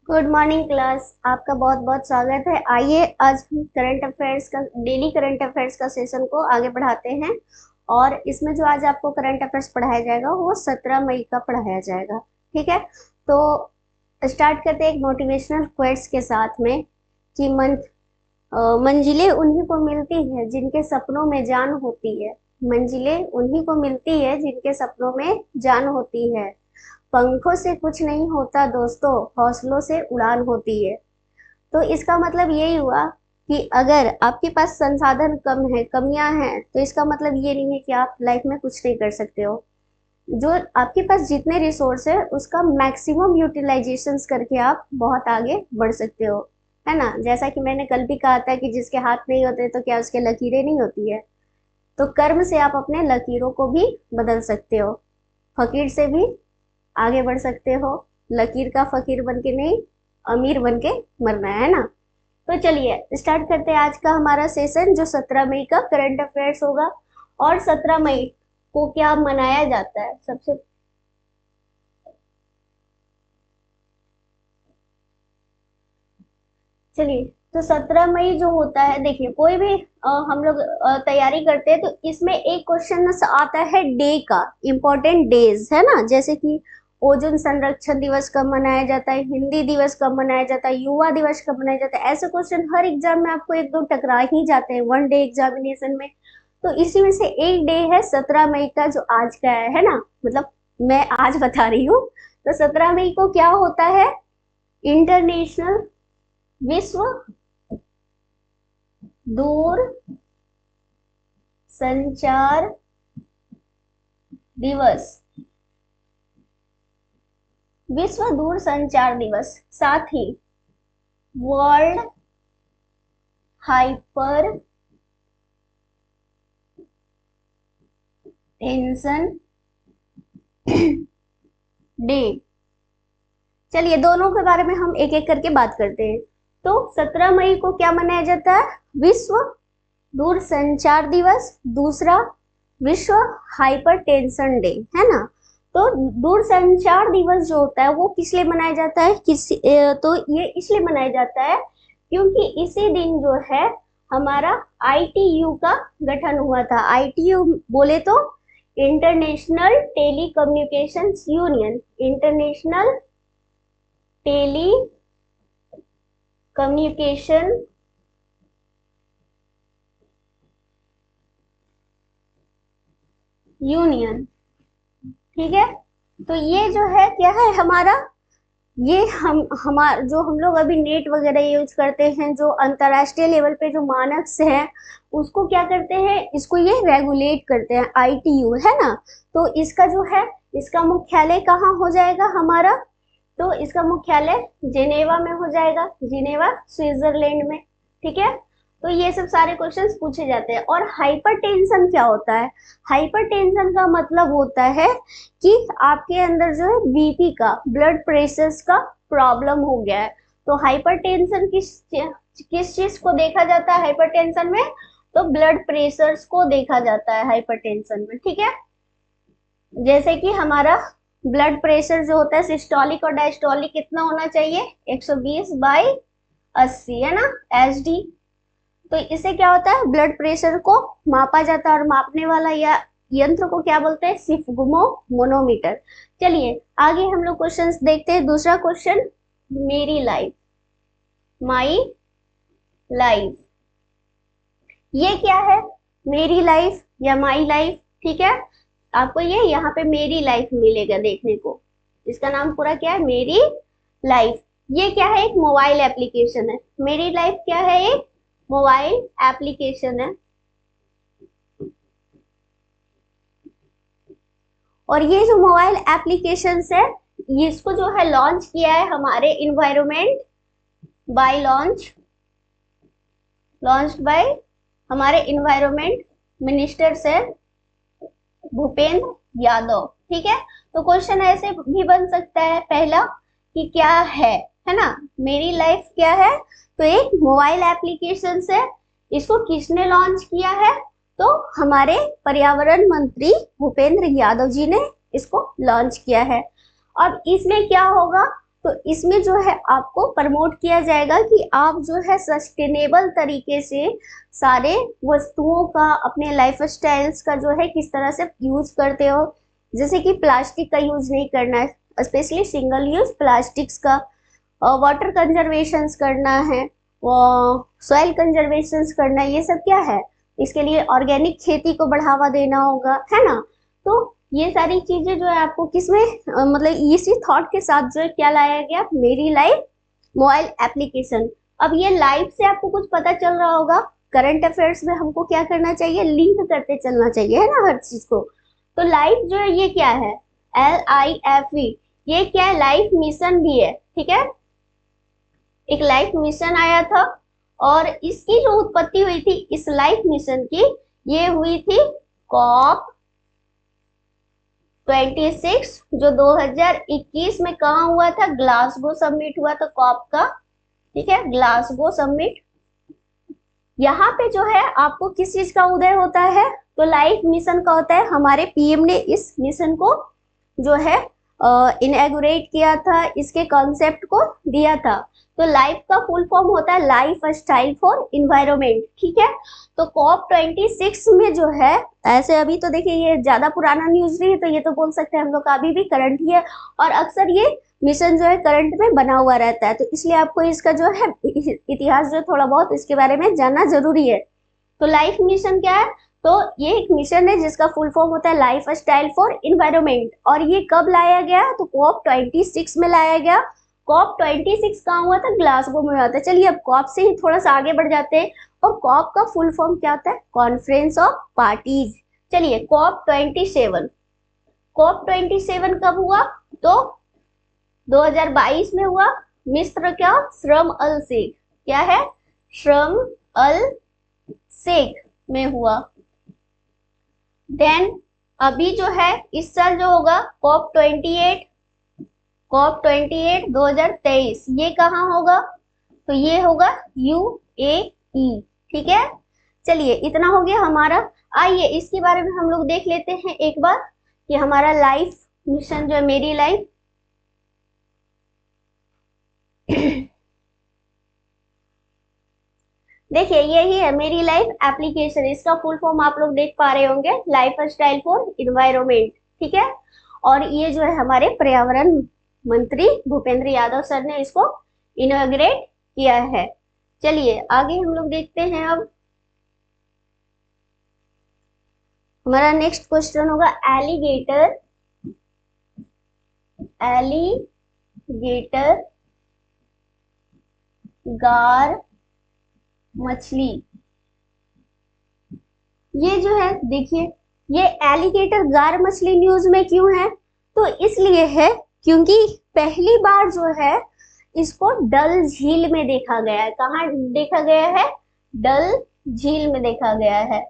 Good morning class. आपका बहुत बहुत स्वागत है। आइए आज हम करंट अफेयर्स का डेली करंट अफेयर्स का सेशन को आगे बढ़ाते हैं। और इसमें जो आज आपको करंट अफेयर्स पढ़ाया जाएगा वो 17 मई का पढ़ाया जाएगा। ठीक है, तो स्टार्ट करते हैं एक मोटिवेशनल क्वेट्स के साथ में कि मंजिलें उन्हीं को मिलती है जिनके सपनों में जान होती है। मंजिलें उन्हीं को मिलती है जिनके सपनों में जान होती है। पंखों से कुछ नहीं होता दोस्तों, हौसलों से उड़ान होती है। तो इसका मतलब यही हुआ कि अगर आपके पास संसाधन कम है, कमियां हैं, तो इसका मतलब ये नहीं है कि आप लाइफ में कुछ नहीं कर सकते हो। जो आपके पास जितने रिसोर्स है उसका मैक्सिमम यूटिलाइजेशन करके आप बहुत आगे बढ़ सकते हो, है ना। जैसा कि मैंने कल भी कहा था कि जिसके हाथ नहीं होते तो क्या उसके लकीरें नहीं होती है। तो कर्म से आप अपने लकीरों को भी बदल सकते हो। फकीर से भी आगे बढ़ सकते हो। लकीर का फकीर बन के नहीं, अमीर बन के मरना है ना। तो चलिए स्टार्ट करते हैं आज का हमारा सेशन जो 17 मई का करंट अफेयर्स होगा। और 17 मई को क्या मनाया जाता है सबसे। चलिए, तो 17 मई जो होता है, देखिए कोई भी हम लोग तैयारी करते हैं तो इसमें एक क्वेश्चन आता है डे का, इम्पोर्टेंट डेज है ना। जैसे कि ओजोन संरक्षण दिवस कब मनाया जाता है, हिंदी दिवस कब मनाया जाता है, युवा दिवस कब मनाया जाता है। ऐसे क्वेश्चन हर एग्जाम में आपको एक दो टकरा ही जाते हैं वन डे एग्जामिनेशन में। तो इसी में से एक डे है 17 मई का जो आज का है ना। मतलब मैं आज बता रही हूँ। तो 17 मई को क्या होता है, इंटरनेशनल विश्व दूर संचार दिवस। विश्व दूर संचार दिवस, साथ ही वर्ल्ड हाइपर टेंशन डे। चलिए दोनों के बारे में हम एक एक करके बात करते हैं। तो 17 मई को क्या मनाया जाता है, विश्व दूर संचार दिवस, दूसरा विश्व हाइपर टेंशन डे, है ना। तो दूर संचार दिवस जो होता है वो किस लिए मनाया जाता है, तो ये इसलिए मनाया जाता है क्योंकि इसी दिन जो है हमारा आईटीयू का गठन हुआ था। आईटीयू बोले तो International Telecommunications Union, International Telecommunication Union. ठीक है, तो ये जो है क्या है हमारा, ये हम लोग अभी नेट वगैरह यूज करते हैं, जो अंतरराष्ट्रीय लेवल पे जो मानक हैं उसको क्या करते हैं, इसको ये रेगुलेट करते हैं, आईटीयू है ना। तो इसका जो है, इसका मुख्यालय कहाँ हो जाएगा हमारा, तो इसका मुख्यालय जेनेवा में हो जाएगा, जिनेवा स्विट्जरलैंड में। ठीक है, तो ये सब सारे क्वेश्चंस पूछे जाते हैं। और हाइपरटेंशन क्या होता है, हाइपरटेंशन का मतलब होता है कि आपके अंदर जो है बीपी का, ब्लड प्रेशर का प्रॉब्लम हो गया है। तो हाइपरटेंशन किस चीज को देखा जाता है हाइपरटेंशन में, तो ब्लड प्रेशर्स को देखा जाता है हाइपरटेंशन में। ठीक है, जैसे कि हमारा ब्लड प्रेशर जो होता है सिस्टोलिक और डायस्टोलिक कितना होना चाहिए, 120/80 है ना, एसडी। तो इससे क्या होता है, ब्लड प्रेशर को मापा जाता है और मापने वाला या यंत्र को क्या बोलते हैं, सिफगुमो मोनोमीटर। चलिए आगे हम लोग क्वेश्चंस देखते हैं। दूसरा क्वेश्चन, मेरी लाइफ, माई लाइफ, ये क्या है, मेरी लाइफ या माई लाइफ। ठीक है, आपको ये यहाँ पे मेरी लाइफ मिलेगा देखने को। इसका नाम पूरा क्या है, मेरी लाइफ। ये क्या है, एक मोबाइल एप्लीकेशन है। मेरी लाइफ क्या है, एक मोबाइल एप्लीकेशन है। और ये जो मोबाइल एप्लीकेशन है, इसको जो है लॉन्च किया है हमारे इन्वायरमेंट बाय लॉन्च बाय हमारे इन्वायरमेंट मिनिस्टर से भूपेंद्र यादव। ठीक है, तो क्वेश्चन ऐसे भी बन सकता है पहला कि क्या है ना, मेरी लाइफ क्या है, तो एक मोबाइल एप्लीकेशन से, इसको किसने लॉन्च किया है, तो हमारे पर्यावरण मंत्री भूपेंद्र यादव जी ने इसको लॉन्च किया है। अब इसमें क्या होगा, तो इसमें जो है आपको प्रमोट किया जाएगा कि आप जो है सस्टेनेबल तरीके से सारे वस्तुओं का, अपने लाइफ स्टाइल्स का जो है किस तरह से यूज करते हो। जैसे कि प्लास्टिक का यूज नहीं करना है, स्पेशली सिंगल यूज प्लास्टिक्स का, वाटर कंजर्वेशन करना है, सॉइल कंजर्वेशन करना, ये सब क्या है, इसके लिए ऑर्गेनिक खेती को बढ़ावा देना होगा, है ना। तो ये सारी चीजें जो है आपको किसमें मतलब इसी थॉट के साथ जो है क्या लाया गया, मेरी लाइफ मोबाइल एप्लीकेशन। अब ये लाइफ से आपको कुछ पता चल रहा होगा, करंट अफेयर्स में हमको क्या करना चाहिए, लिंक करते चलना चाहिए, है ना, हर चीज को। तो लाइफ जो है ये क्या है, LIFE, ये क्या है, लाइफ मिशन भी है, ठीक है। एक लाइफ मिशन आया था और इसकी जो उत्पत्ति हुई थी इस लाइफ मिशन की, ये हुई थी COP 26, जो 2021 में कहाँ हुआ था, ग्लासगो समिट हुआ था COP का, ठीक है, ग्लासगो समिट। यहाँ पे जो है आपको किस चीज का उदय होता है, तो लाइफ मिशन का होता है। हमारे PM ने इस मिशन को जो है इनॉग्रेट किया था, इसके कॉन्सेप्ट को दिया था। तो लाइफ का फुल फॉर्म होता है लाइफ स्टाइल फॉर इन्वायरमेंट, ठीक है। तो COP 26 में जो है, ऐसे अभी तो देखिए ये ज्यादा पुराना न्यूज नहीं है, तो ये तो बोल सकते हैं हम लोग का अभी भी करंट ही है, और अक्सर ये मिशन जो है करंट में बना हुआ रहता है, तो इसलिए आपको इसका जो है इतिहास जो थोड़ा बहुत इसके बारे में जानना जरूरी है। तो लाइफ मिशन क्या है, तो ये एक मिशन है जिसका फुल फॉर्म होता है लाइफ स्टाइल फॉर इन्वायरमेंट, और ये कब लाया गया, तो COP 26 में लाया गया। COP 26 कहाँ हुआ था, ग्लासगो में हुआ था। चलिए अब COP से ही थोड़ा सा आगे बढ़ जाते हैं, और COP का फुल फॉर्म क्या होता है, कॉन्फ्रेंस ऑफ पार्टीज। चलिए COP 27 कब हुआ, तो 2022 में हुआ। मिस्र क्या, श्रम अल शेख, क्या है, श्रम अल शेख में हुआ। देन अभी जो है इस साल जो होगा COP 28 2023, ये कहाँ होगा, तो ये होगा UAE, ठीक है। चलिए इतना हो गया हमारा। आइए इसके बारे में हम लोग देख लेते हैं एक बार कि हमारा लाइफ मिशन जो है, मेरी लाइफ देखिए यही है मेरी लाइफ एप्लीकेशन, इसका फुल फॉर्म आप लोग देख पा रहे होंगे, लाइफ स्टाइल फॉर इन्वायरमेंट, ठीक है। और ये जो है हमारे पर्यावरण मंत्री भूपेंद्र यादव सर ने इसको इनॉग्रेट किया है। चलिए आगे हम लोग देखते हैं। अब हमारा नेक्स्ट क्वेश्चन होगा एलिगेटर गार मछली। ये जो है देखिए, ये एलिगेटर गार मछली न्यूज में क्यों है, तो इसलिए है क्योंकि पहली बार जो है इसको डल झील में देखा गया है। कहाँ देखा गया है, डल झील में देखा गया है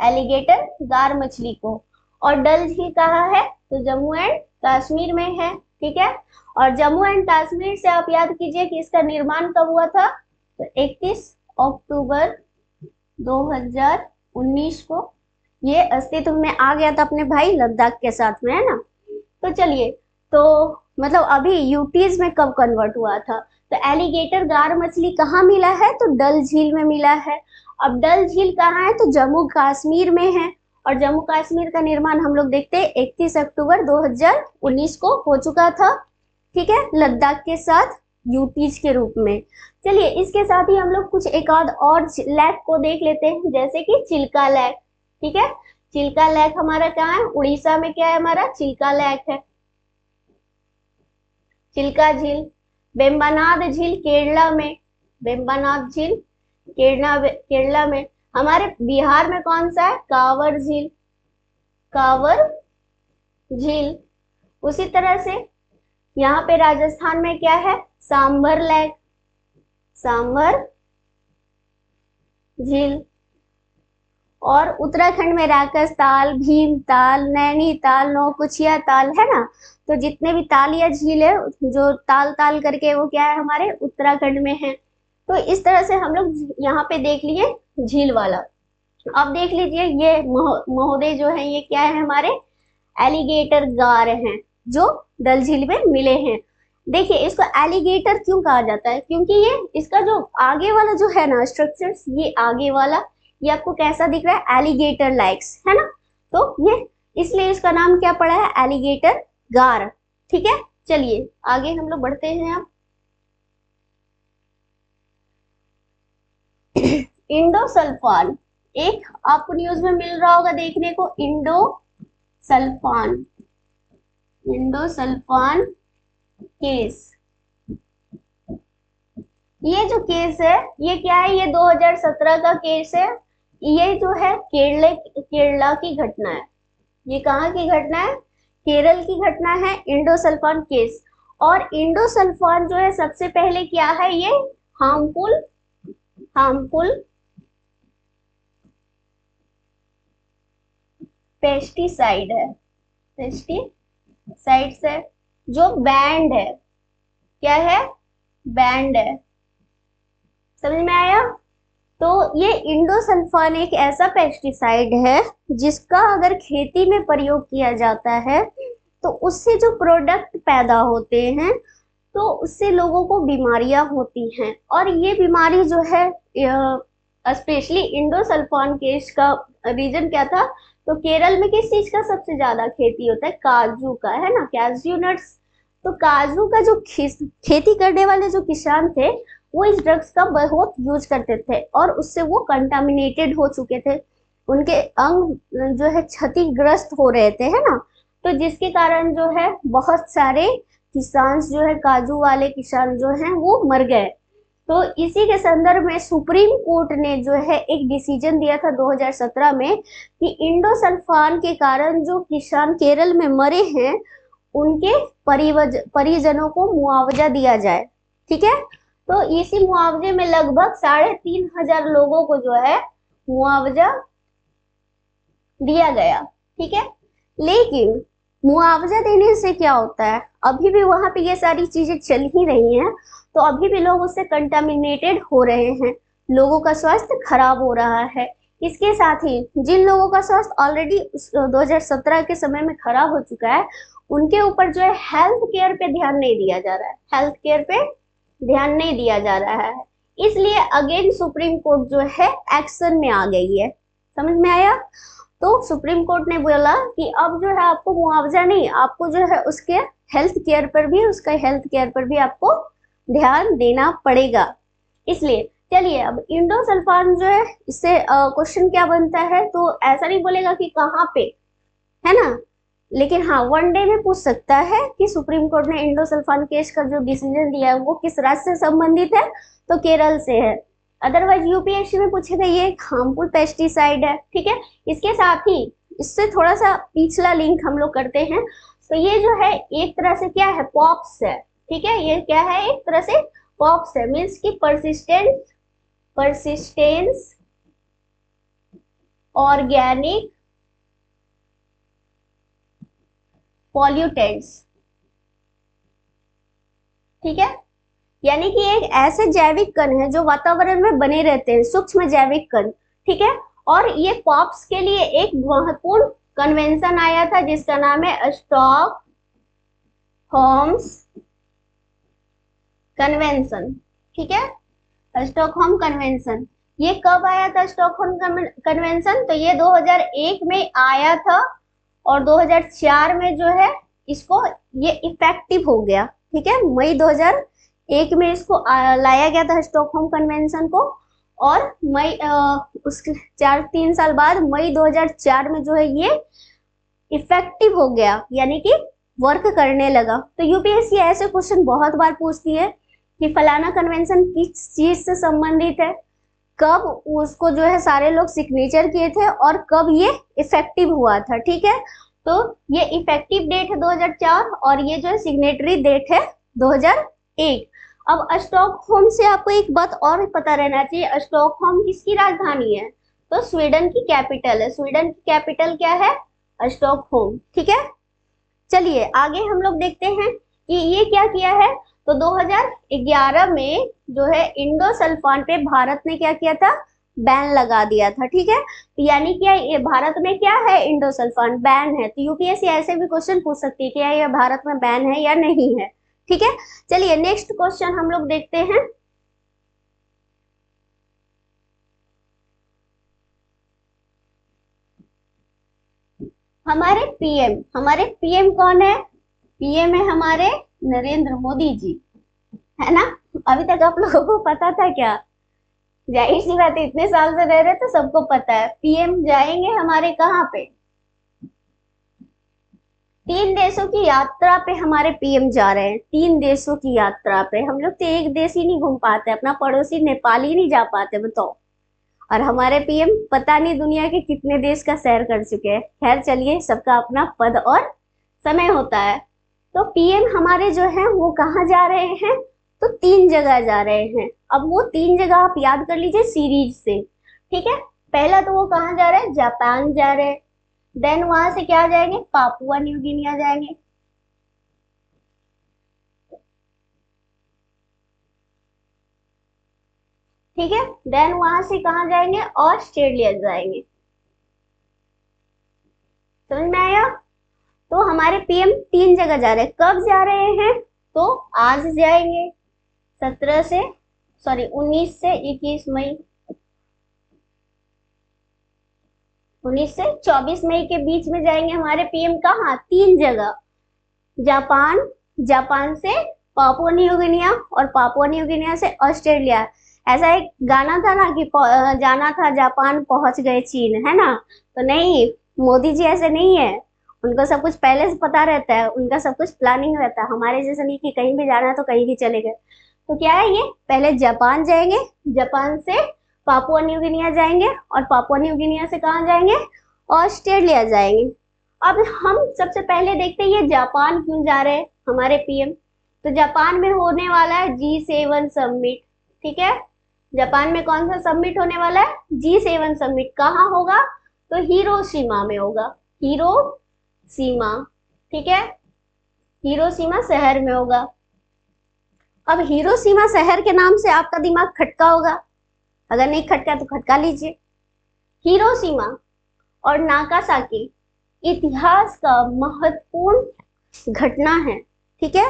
एलिगेटर गार मछली को। और डल झील कहाँ है, तो जम्मू एंड कश्मीर में है, ठीक है। और जम्मू एंड कश्मीर से आप याद कीजिए कि इसका निर्माण कब हुआ था, तो 31 अक्टूबर 2019 को ये अस्तित्व में आ गया था अपने भाई लद्दाख के साथ में, है ना। तो चलिए, तो मतलब अभी यूटीज में कब कन्वर्ट हुआ था, तो एलिगेटर गार मछली कहाँ मिला है, तो डल झील में मिला है। अब डल झील कहाँ है, तो जम्मू कश्मीर में है, और जम्मू कश्मीर का निर्माण हम लोग देखते हैं 31 अक्टूबर 2019 को हो चुका था, ठीक है, लद्दाख के साथ यूटीज के रूप में। चलिए इसके साथ ही हम लोग कुछ एक आध और लेक को देख लेते हैं, जैसे कि चिल्का लेक, ठीक है। चिल्का लेक हमारा कहाँ है, उड़ीसा में क्या है हमारा, चिल्का लेक है। चिल्का झील, बेम्बानाद झील केरला में, बेम्बानाद झील केरला में। हमारे बिहार में कौन सा है, कांवर झील, कांवर झील। उसी तरह से यहाँ पे राजस्थान में क्या है, सांभर लेक, सांभर झील। और उत्तराखंड में राकस ताल, भीमताल, नैनीताल, नौकुचिया ताल, है ना। तो जितने भी ताल या झील है जो ताल ताल करके, वो क्या है हमारे उत्तराखंड में है। तो इस तरह से हम लोग यहाँ पे देख लिए झील वाला। अब देख लीजिए ये महोदय जो है ये क्या है, हमारे एलिगेटर गार हैं जो डल झील में मिले हैं। देखिए इसको एलिगेटर क्यों कहा जाता है, क्योंकि ये इसका जो आगे वाला जो है ना स्ट्रक्चर्स, ये आगे वाला ये आपको कैसा दिख रहा है, एलिगेटर लाइक्स, है ना। तो ये इसलिए इसका नाम क्या पड़ा है, एलिगेटर गार। ठीक है, चलिए आगे हम लोग बढ़ते हैं। आप इंडोसल्फान, एक आपको न्यूज में मिल रहा होगा देखने को, इंडोसल्फान, इंडोसल्फान केस। ये जो केस है ये क्या है, ये 2017 का केस है। ये जो है केरला की घटना है। ये कहाँ की घटना है, केरल की घटना है, इंडोसल्फान केस। और इंडोसल्फान जो है सबसे पहले क्या है, ये हार्मफुल पेस्टिसाइड है, पेस्टिसाइड्स है जो बैंड है। क्या है, बैंड है। समझ में आया। तो ये इंडोसल्फान एक ऐसा पेस्टिसाइड है जिसका अगर खेती में प्रयोग किया जाता है तो उससे जो प्रोडक्ट पैदा होते हैं तो उससे लोगों को बीमारियां होती हैं। और ये बीमारी जो है स्पेशली इंडोसल्फान केस का रीजन क्या था, तो केरल में किस चीज का सबसे ज्यादा खेती होता है, काजू का, है ना, कैज्यू नट्स। तो काजू का जो खेती करने वाले जो किसान थे वो इस ड्रग्स का बहुत यूज करते थे और उससे वो कंटामिनेटेड हो चुके थे, उनके अंग जो है क्षतिग्रस्त हो रहे थे, है ना। तो जिसके कारण जो है बहुत सारे किसान जो है, काजू वाले किसान जो हैं वो मर गए। तो इसी के संदर्भ में सुप्रीम कोर्ट ने जो है एक डिसीजन दिया था 2017 में कि इंडोसल्फान के कारण जो किसान केरल में मरे हैं उनके परिजनों को मुआवजा दिया जाए। ठीक है, तो इसी मुआवजे में लगभग 3,500 लोगों को जो है मुआवजा दिया गया। ठीक है, लेकिन मुआवजा देने से क्या होता है, अभी भी वहां पे ये सारी चीजें चल ही रही हैं, तो अभी भी लोग उससे कंटामिनेटेड हो रहे हैं, लोगों का स्वास्थ्य खराब हो रहा है। इसके साथ ही जिन लोगों का स्वास्थ्य ऑलरेडी 2017 के समय में खराब हो चुका है उनके ऊपर जो है हेल्थ केयर पे ध्यान नहीं दिया जा रहा है, हेल्थ केयर पे ध्यान नहीं दिया जा रहा है। इसलिए अगेन सुप्रीम कोर्ट जो है एक्शन में आ गई है। समझ में आया। तो सुप्रीम कोर्ट ने बोला कि अब जो है आपको मुआवजा नहीं, आपको जो है उसके हेल्थ केयर पर भी, उसका हेल्थ केयर पर भी आपको ध्यान देना पड़ेगा। इसलिए चलिए अब इंडोसल्फान जो है इससे क्वेश्चन क्या बनता है, तो ऐसा नहीं बोलेगा कि कहाँ पे, है ना, लेकिन हाँ वन डे में पूछ सकता है कि सुप्रीम कोर्ट ने इंडोसल्फान केस का जो डिसीजन दिया है वो किस राज्य से संबंधित है, तो केरल से है। अदरवाइज यूपीएससी में पूछेगा ये हार्मफुल पेस्टिसाइड है। ठीक है, इसके साथ ही इससे थोड़ा सा पिछला लिंक हम लोग करते हैं। तो ये जो है एक तरह से क्या है, पॉप्स है। ठीक है, ये क्या है, एक तरह से पॉप्स है, मीन्स की परसिस्टेंस ऑर्गेनिक पॉल्यूटेंट्स। ठीक है, यानी कि एक ऐसे जैविक कण है जो वातावरण में बने रहते हैं, सूक्ष्म जैविक कण। ठीक है, और ये पॉप्स के लिए एक महत्वपूर्ण कन्वेंशन आया था जिसका नाम है स्टॉकहोम्स कन्वेंशन। ठीक है, स्टॉकहोम कन्वेंशन। ये कब आया था स्टॉकहोम कन्वेंशन, तो ये 2001 में आया था और 2004 में जो है इसको ये इफेक्टिव हो गया। ठीक है, मई 2001 में इसको लाया गया था स्टॉकहोम कन्वेंशन को, और मई उसके 3 साल बाद मई 2004 में जो है ये इफेक्टिव हो गया, यानी कि वर्क करने लगा। तो यूपीएससी ऐसे क्वेश्चन बहुत बार पूछती है कि फलाना कन्वेंशन किस चीज से संबंधित है, कब उसको जो है सारे लोग सिग्नेचर किए थे और कब ये इफेक्टिव हुआ था। ठीक है, तो ये इफेक्टिव डेट है 2004 और ये जो है सिग्नेटरी डेट है 2001। अब स्टॉकहोम से आपको एक बात और पता रहना चाहिए, स्टॉकहोम किसकी राजधानी है, तो स्वीडन की कैपिटल है। स्वीडन की कैपिटल क्या है, स्टॉकहोम। ठीक है, चलिए आगे हम लोग देखते हैं कि ये क्या किया है। तो 2011 में जो है इंडोसल्फान पे भारत ने क्या किया था, बैन लगा दिया था। ठीक है, तो यानी क्या ये भारत में क्या है, इंडोसल्फान बैन है। तो यूपीएससी ऐसे भी क्वेश्चन पूछ सकती है कि ये भारत में बैन है या नहीं है। ठीक है, चलिए नेक्स्ट क्वेश्चन हम लोग देखते हैं। हमारे पीएम कौन है? पीएम है हमारे नरेंद्र मोदी जी, है ना। अभी तक आप लोगों को पता था क्या? जाहिर सी बात है, इतने साल से रह रहे तो सबको पता है। पीएम जाएंगे हमारे कहाँ पे? 3 देशों की यात्रा पे हमारे पीएम जा रहे हैं। 3 देशों की यात्रा पे। हम लोग तो एक देश ही नहीं घूम पाते, अपना पड़ोसी नेपाल ही नहीं जा पाते, बताओ। और हमारे पीएम पता नहीं दुनिया के कितने देश का सैर कर चुके हैं। खैर चलिए, सबका अपना पद और समय होता है। तो पीएम हमारे जो है वो कहाँ जा रहे हैं? तो 3 जगह जा रहे हैं। अब वो 3 जगह आप याद कर लीजिए सीरीज से, ठीक है। पहला तो वो कहाँ जा रहे हैं? जापान जा रहे हैं। देन वहां से क्या जाएंगे? पापुआ न्यू गिनिया जाएंगे। ठीक है, देन वहां से कहाँ जाएंगे? ऑस्ट्रेलिया जाएंगे। समझ में आया? तो हमारे पीएम 3 जगह जा रहे हैं। कब जा रहे हैं? तो आज जाएंगे 19 से 21 मई, 19 से 24 मई के बीच में जाएंगे हमारे पीएम। कहाँ? 3 जगह। जापान से पापुआ न्यू गिनिया और पापुआ न्यू गिनिया से ऑस्ट्रेलिया। ऐसा एक गाना था ना कि जाना था जापान पहुंच गए चीन, है ना। तो नहीं, मोदी जी ऐसे नहीं है। उनको सब कुछ पहले से पता रहता है, उनका सब कुछ प्लानिंग रहता है। हमारे जैसे नहीं कि कहीं भी जाना है तो कहीं भी चले गए। तो क्या है, ये पहले जापान जाएंगे, जापान से पापुआ न्यू गिनिया जाएंगे और पापुआ न्यू गिनिया से कहाँ जाएंगे? ऑस्ट्रेलिया जाएंगे। अब हम सबसे पहले देखते हैं ये जापान क्यों जा रहे हैं हमारे पीएम। तो जापान में होने वाला है G7 समिट, ठीक है। जापान में कौन सा समिट होने वाला है? G7 summit. कहाँ होगा? तो हिरोशिमा में होगा। हिरोशिमा, ठीक है, हिरोशिमा शहर में होगा। अब हिरोशिमा शहर के नाम से आपका दिमाग खटका होगा, अगर नहीं खटका तो खटका लीजिए। हिरोशिमा और नागासाकी इतिहास का महत्वपूर्ण घटना है, ठीक है।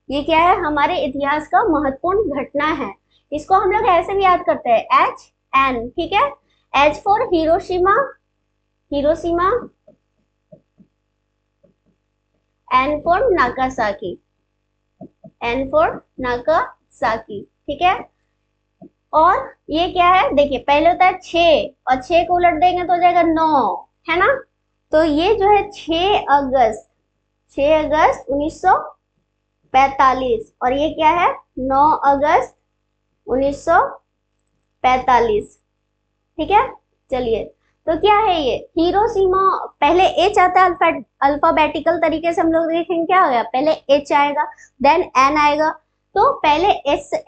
ये क्या है? हमारे इतिहास का महत्वपूर्ण घटना है। इसको हम लोग ऐसे भी याद करते हैं, HN, ठीक है। H for Hiroshima, Hiroshima, N for Nagasaki, N for Nagasaki, ठीक है। और ये क्या है? देखिए, पहले होता है 6 और 6 को उलट देंगे तो हो जाएगा 9, है ना। तो ये जो है 6 अगस्त 1945 और ये क्या है? 9 अगस्त 1945, ठीक है। चलिए, तो क्या है ये हिरोशिमा? पहले H आता है, अल्फाबेटिकल तरीके से हम लोग देखेंगे क्या हो गया। पहले H आएगा, देन N आएगा। तो पहले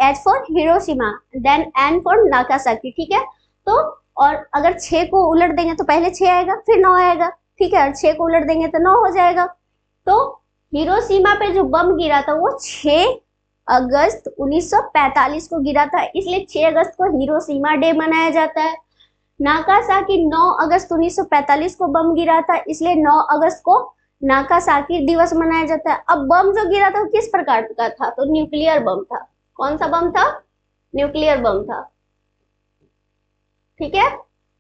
H for Hiroshima, then N for Nagasaki, ठीक है। तो और अगर 6 को उलट देंगे तो पहले 6 आएगा, फिर 9 आएगा, ठीक है। और 6 को उलट देंगे तो 9 हो जाएगा। तो हिरोशिमा पे जो बम गिरा था वो 6 अगस्त 1945 को गिरा था, इसलिए 6 अगस्त को हिरोशिमा डे मनाया जाता है। नागासाकी 9 अगस्त 1945 को बम गिरा था, इसलिए 9 अगस्त को नागासाकी दिवस मनाया जाता है। अब बम जो गिरा था वो किस प्रकार का था? तो न्यूक्लियर बम था। कौन सा बम था? न्यूक्लियर बम था, ठीक है,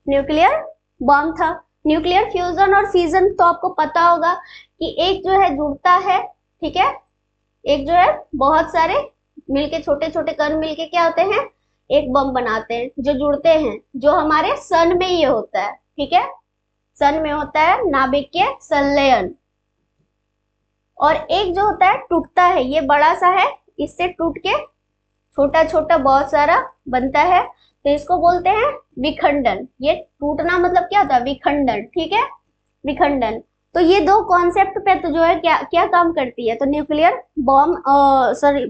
न्यूक्लियर बम था। न्यूक्लियर फ्यूजन और फिजन तो आपको पता होगा कि एक जो है जुड़ता है, ठीक है, एक जो है बहुत सारे मिलके छोटे छोटे कण मिलके क्या होते हैं? एक बम बनाते हैं जो जुड़ते हैं, जो हमारे सन में ये होता है, ठीक है। सन में होता है नाभिकीय संलयन। और एक जो होता है टूटता है, ये बड़ा सा है, इससे टूट के छोटा छोटा बहुत सारा बनता है, तो इसको बोलते हैं विखंडन। ये टूटना मतलब क्या होता है? विखंडन, ठीक है, विखंडन। तो ये दो कॉन्सेप्ट पे तो जो है क्या क्या काम करती है? तो न्यूक्लियर बॉम्ब, सॉरी,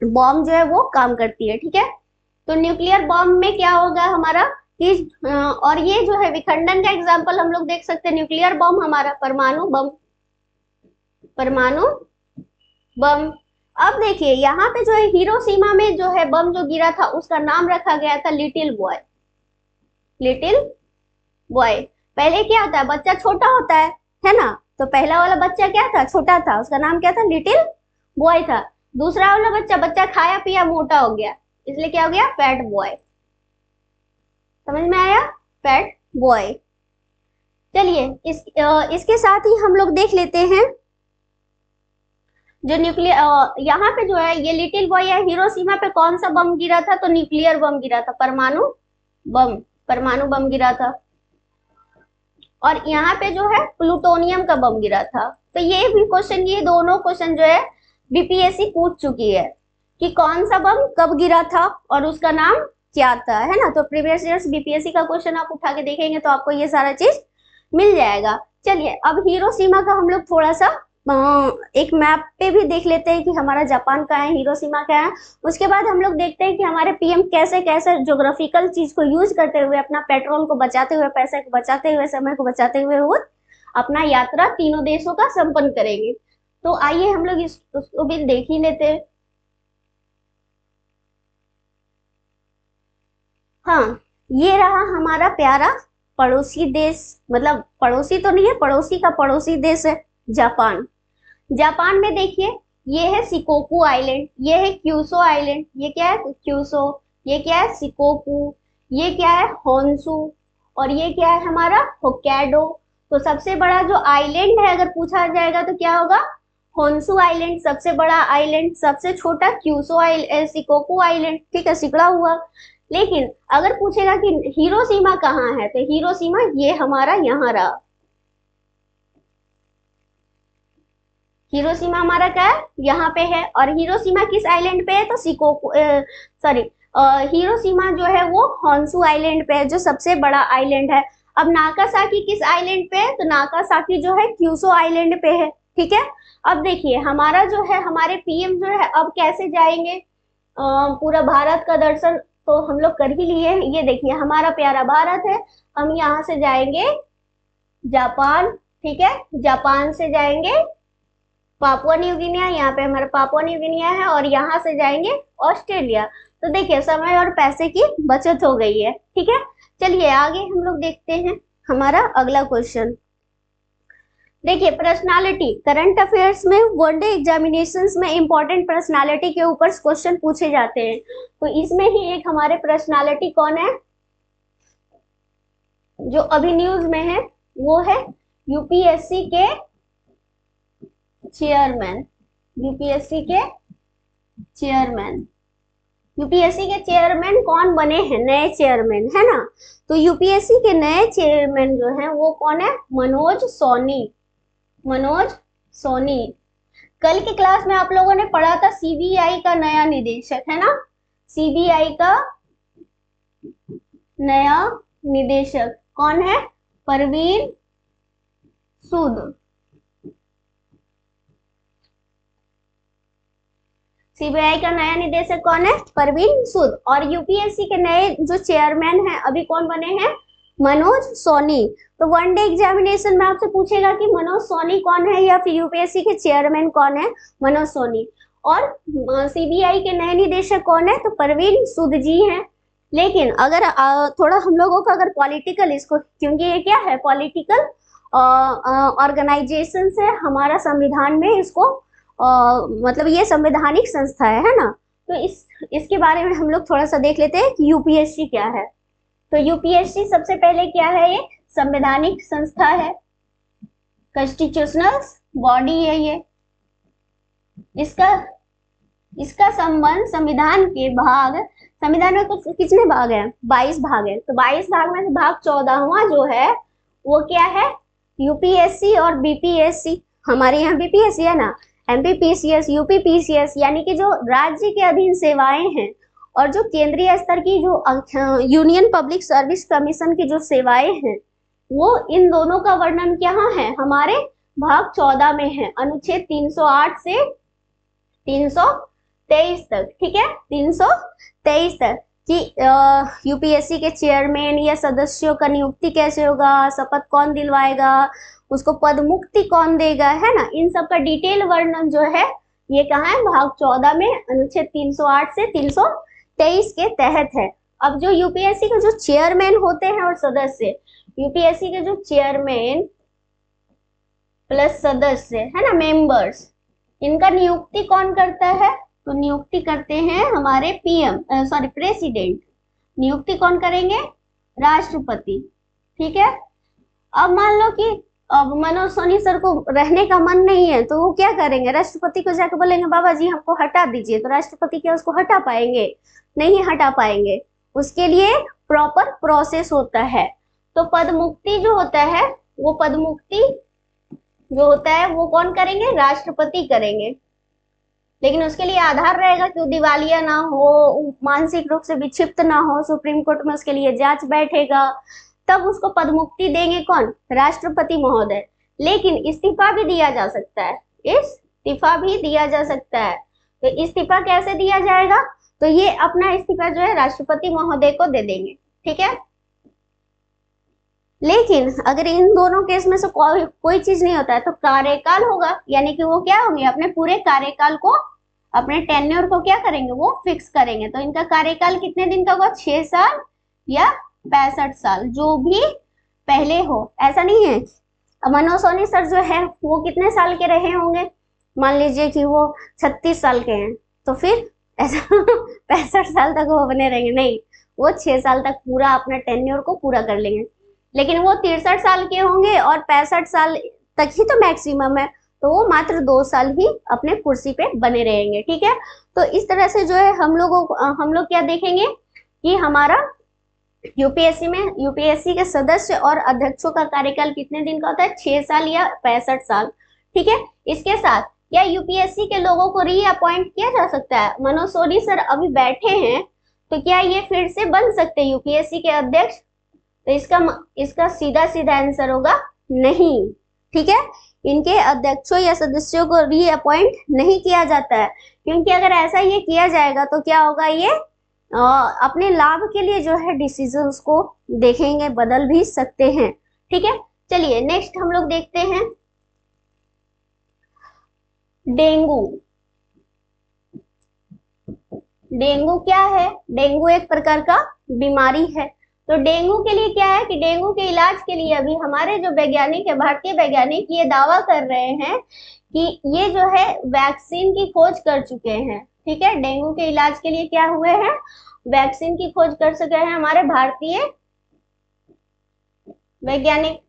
बॉम्ब जो है वो काम करती है, ठीक है। तो न्यूक्लियर बॉम्ब में क्या होगा हमारा कि और ये जो है विखंडन का एग्जांपल हम लोग देख सकते हैं। न्यूक्लियर बम हमारा परमाणु बम, परमाणु बम। अब देखिए यहाँ पे जो है हिरोशिमा में जो है बम जो गिरा था उसका नाम रखा गया था लिटिल बॉय, लिटिल बॉय। पहले क्या होता है? बच्चा छोटा होता है ना। तो पहला वाला बच्चा क्या था? छोटा था, उसका नाम क्या था? लिटिल बॉय था। दूसरा वाला बच्चा, बच्चा खाया पिया मोटा हो गया, इसलिए क्या हो गया, फैट बॉय। समझ में आया, फैट बॉय। चलिए इसके साथ ही हम लोग देख लेते हैं जो न्यूक्लियर, यहाँ पे जो है ये लिटिल बॉय या हिरोशिमा पे कौन सा बम गिरा था, तो न्यूक्लियर बम गिरा था, परमाणु बम, परमाणु बम गिरा था। और यहाँ पे जो है प्लूटोनियम का बम गिरा था। तो ये भी क्वेश्चन, ये दोनों क्वेश्चन जो है बीपीएससी पूछ चुकी है कि कौन सा बम कब गिरा था और उसका नाम क्या था, है ना। तो प्रीवियस ईयर्स बीपीएससी का क्वेश्चन आप उठा के देखेंगे तो आपको ये सारा चीज मिल जाएगा। चलिए अब हिरोशिमा का हम लोग थोड़ा सा एक मैप पे भी देख लेते हैं कि हमारा जापान का है, हिरोशिमा का है। उसके बाद हम लोग देखते हैं कि हमारे पीएम कैसे कैसे ज्योग्राफिकल चीज को यूज करते हुए, अपना पेट्रोल को बचाते हुए, पैसे को बचाते हुए, समय को बचाते हुए वो अपना यात्रा तीनों देशों का संपन्न करेंगे। तो आइए हम लोग उसको भी देख ही लेते हैं। हाँ, ये रहा हमारा प्यारा पड़ोसी देश, मतलब पड़ोसी तो नहीं है, पड़ोसी का पड़ोसी देश है जापान। जापान में देखिए ये है सिकोकू आइलैंड, ये है क्यूसो आइलैंड, ये क्या है क्यूसो, ये क्या है सिकोकू, ये क्या है होन्सू, और ये क्या है हमारा होक्काइडो। तो सबसे बड़ा जो आइलैंड है अगर पूछा जाएगा तो क्या होगा, होन्सू आइलैंड सबसे बड़ा आइलैंड, सबसे छोटा क्यूसो आइलैंड, सिकोकू आइलैंड, ठीक है, सिकड़ा हुआ। लेकिन अगर पूछेगा कि हिरोशिमा कहाँ है, तो हिरोशिमा ये हमारा यहाँ रहा, हिरोशिमा हमारा क्या है, यहाँ पे है। और हिरोशिमा किस आइलैंड पे है, तो सिकोकू, सॉरी, हिरोशिमा जो है वो होन्सू आइलैंड पे है, जो सबसे बड़ा आइलैंड है। अब नागासाकी किस आइलैंड पे है, तो नागासाकी जो है क्यूसो आइलैंड पे है, ठीक है। अब देखिए हमारा जो है, हमारे पीएम जो है अब कैसे जाएंगे पूरा भारत का दर्शन तो हम लोग कर ही लिए। ये देखिए हमारा प्यारा भारत है, हम यहाँ से जाएंगे जापान, ठीक है, जापान से जाएंगे पापुआ न्यू गिनिया, यहाँ पे हमारा पापुआ न्यू गिनिया है, और यहाँ से जाएंगे ऑस्ट्रेलिया। तो देखिए समय और पैसे की बचत हो गई है, ठीक है। चलिए आगे हम लोग देखते हैं हमारा अगला क्वेश्चन। देखिए पर्सनालिटी, करंट अफेयर्स में वनडे एग्जामिनेशंस में इंपॉर्टेंट पर्सनालिटी के ऊपर क्वेश्चन पूछे जाते हैं। तो इसमें ही एक हमारे पर्सनालिटी कौन है जो अभी न्यूज में है, वो है यूपीएससी के चेयरमैन, यूपीएससी के चेयरमैन। यूपीएससी के चेयरमैन कौन बने हैं, नए चेयरमैन, है ना। तो यूपीएससी के नए चेयरमैन जो हैं वो कौन है, मनोज सोनी, मनोज सोनी। कल की क्लास में आप लोगों ने पढ़ा था सीबीआई का नया निदेशक, है ना, सीबीआई का नया निदेशक कौन है, परवीन सूद। सीबीआई का नया निदेशक कौन है, परवीन सूद। और यूपीएससी के नए जो चेयरमैन हैं अभी कौन बने हैं, मनोज सोनी। तो वनडे एग्जामिनेशन में आपसे पूछेगा कि मनोज सोनी कौन है या फिर यूपीएससी के चेयरमैन कौन है, मनोज सोनी। और सीबीआई के नए निदेशक कौन है, तो परवीन सूद जी हैं। लेकिन अगर थोड़ा हम लोगों का अगर पॉलिटिकल इसको, क्योंकि ये क्या है पॉलिटिकल ऑर्गेनाइजेशन से हमारा संविधान में इसको मतलब ये संवैधानिक संस्था है ना। तो इसके बारे में हम लोग थोड़ा सा देख लेते हैं कि यूपीएससी क्या है। तो यूपीएससी सबसे पहले क्या है, ये संवैधानिक संस्था है, कॉन्स्टिट्यूशनल बॉडी है ये। इसका संबंध संविधान के भाग, संविधान में कुछ कितने भाग हैं, 22 भाग है। तो 22 भाग में से भाग 14वां जो है वो क्या है, यूपीएससी और बीपीएससी। हमारे यहाँ बीपीएससी है ना, एमपीपीसीएस, यूपीपीसीएस, यानी कि जो राज्य के अधीन सेवाएं हैं, और जो केंद्रीय स्तर की जो यूनियन पब्लिक सर्विस कमीशन की जो सेवाएं हैं, वो इन दोनों का वर्णन क्या है, हमारे भाग 14 में है, अनुच्छेद 308 से 323 तक, ठीक है, 323 तक कि यूपीएससी के चेयरमैन या सदस्यों का नियुक्ति कैसे होगा, शपथ कौन दिलवाएगा, उसको पद मुक्ति कौन देगा, है ना। इन सब का डिटेल वर्णन जो है ये कहाँ है, भाग 14 में अनुच्छेद 308 से 323 के तहत है। अब जो यूपीएससी के जो चेयरमैन होते हैं और सदस्य, यूपीएससी के जो चेयरमैन प्लस सदस्य है ना, मेंबर्स, इनका नियुक्ति कौन करता है? तो नियुक्ति करते हैं हमारे पीएम, सॉरी प्रेसिडेंट। नियुक्ति कौन करेंगे? राष्ट्रपति। ठीक है। अब मान लो कि अब मनोज सोनी सर को रहने का मन नहीं है, तो वो क्या करेंगे? राष्ट्रपति को जाकर बोलेंगे बाबा जी हमको हटा दीजिए, तो राष्ट्रपति क्या उसको हटा पाएंगे? नहीं हटा पाएंगे। उसके लिए प्रॉपर प्रोसेस होता है। तो पद मुक्ति जो होता है, वो पद मुक्ति जो होता है वो कौन करेंगे? राष्ट्रपति करेंगे। लेकिन उसके लिए आधार रहेगा कि वो दिवालिया ना हो, मानसिक रूप से विक्षिप्त ना हो, सुप्रीम कोर्ट में उसके लिए जांच बैठेगा, तब उसको पद मुक्ति देंगे कौन? राष्ट्रपति महोदय। लेकिन इस्तीफा भी दिया जा सकता है, इस्तीफा भी दिया जा सकता है। तो इस्तीफा कैसे दिया जाएगा? तो ये अपना इस्तीफा जो है राष्ट्रपति महोदय को दे देंगे। ठीक है। लेकिन अगर इन दोनों केस में से कोई चीज नहीं होता है तो कार्यकाल होगा, यानी कि वो क्या होंगे? अपने पूरे कार्यकाल को, अपने टेन्योर को क्या करेंगे? वो फिक्स करेंगे। तो इनका कार्यकाल कितने दिन का होगा? 6 साल या 65 साल, जो भी पहले हो। ऐसा नहीं है मनोज सोनी सर जो है वो कितने साल के रहे होंगे? मान लीजिए कि वो 36 साल के हैं, तो फिर ऐसा 65 साल तक वो बने रहेंगे? नहीं, वो 6 साल तक पूरा अपना टेन्योर को पूरा कर लेंगे। लेकिन वो 63 साल के होंगे और 65 साल तक ही तो मैक्सिमम है, तो वो मात्र 2 साल ही अपने कुर्सी पे बने रहेंगे। ठीक है। तो इस तरह से जो है हम लोग क्या देखेंगे कि हमारा यूपीएससी के सदस्य और अध्यक्षों का कार्यकाल कितने दिन का होता है? 6 साल या 65 साल। ठीक है। इसके साथ क्या यूपीएससी के लोगों को रीअपॉइंट किया जा सकता है? मनोज सोनी सर अभी बैठे हैं, तो क्या ये फिर से बन सकते हैं यूपीएससी के अध्यक्ष? तो इसका सीधा आंसर होगा नहीं। ठीक है। इनके अध्यक्षों या सदस्यों को रीअपॉइंट नहीं किया जाता है, क्योंकि अगर ऐसा ये किया जाएगा तो क्या होगा? ये अपने लाभ के लिए जो है डिसीजंस को देखेंगे, बदल भी सकते हैं। ठीक है। चलिए नेक्स्ट हम लोग देखते हैं डेंगू। डेंगू क्या है? डेंगू एक प्रकार का बीमारी है। तो डेंगू के लिए क्या है कि डेंगू के इलाज के लिए अभी हमारे जो वैज्ञानिक है, भारतीय वैज्ञानिक, ये दावा कर रहे हैं कि ये जो है वैक्सीन की खोज कर चुके हैं। ठीक है। डेंगू के इलाज के लिए क्या हुए हैं? वैक्सीन की खोज कर सके हैं हमारे भारतीय वैज्ञानिक।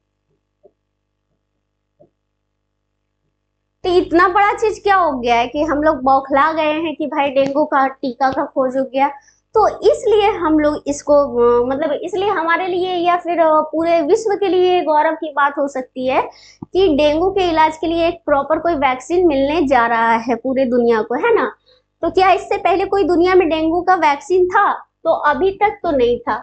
तो इतना बड़ा चीज क्या हो गया है कि हम लोग बौखला गए हैं कि भाई डेंगू का टीका का खोज हो गया। तो इसलिए हम लोग इसको मतलब इसलिए हमारे लिए या फिर पूरे विश्व के लिए गौरव की बात हो सकती है कि डेंगू के इलाज के लिए एक प्रॉपर कोई वैक्सीन मिलने जा रहा है पूरे दुनिया को, है ना। तो क्या इससे पहले कोई दुनिया में डेंगू का वैक्सीन था? तो अभी तक तो नहीं था।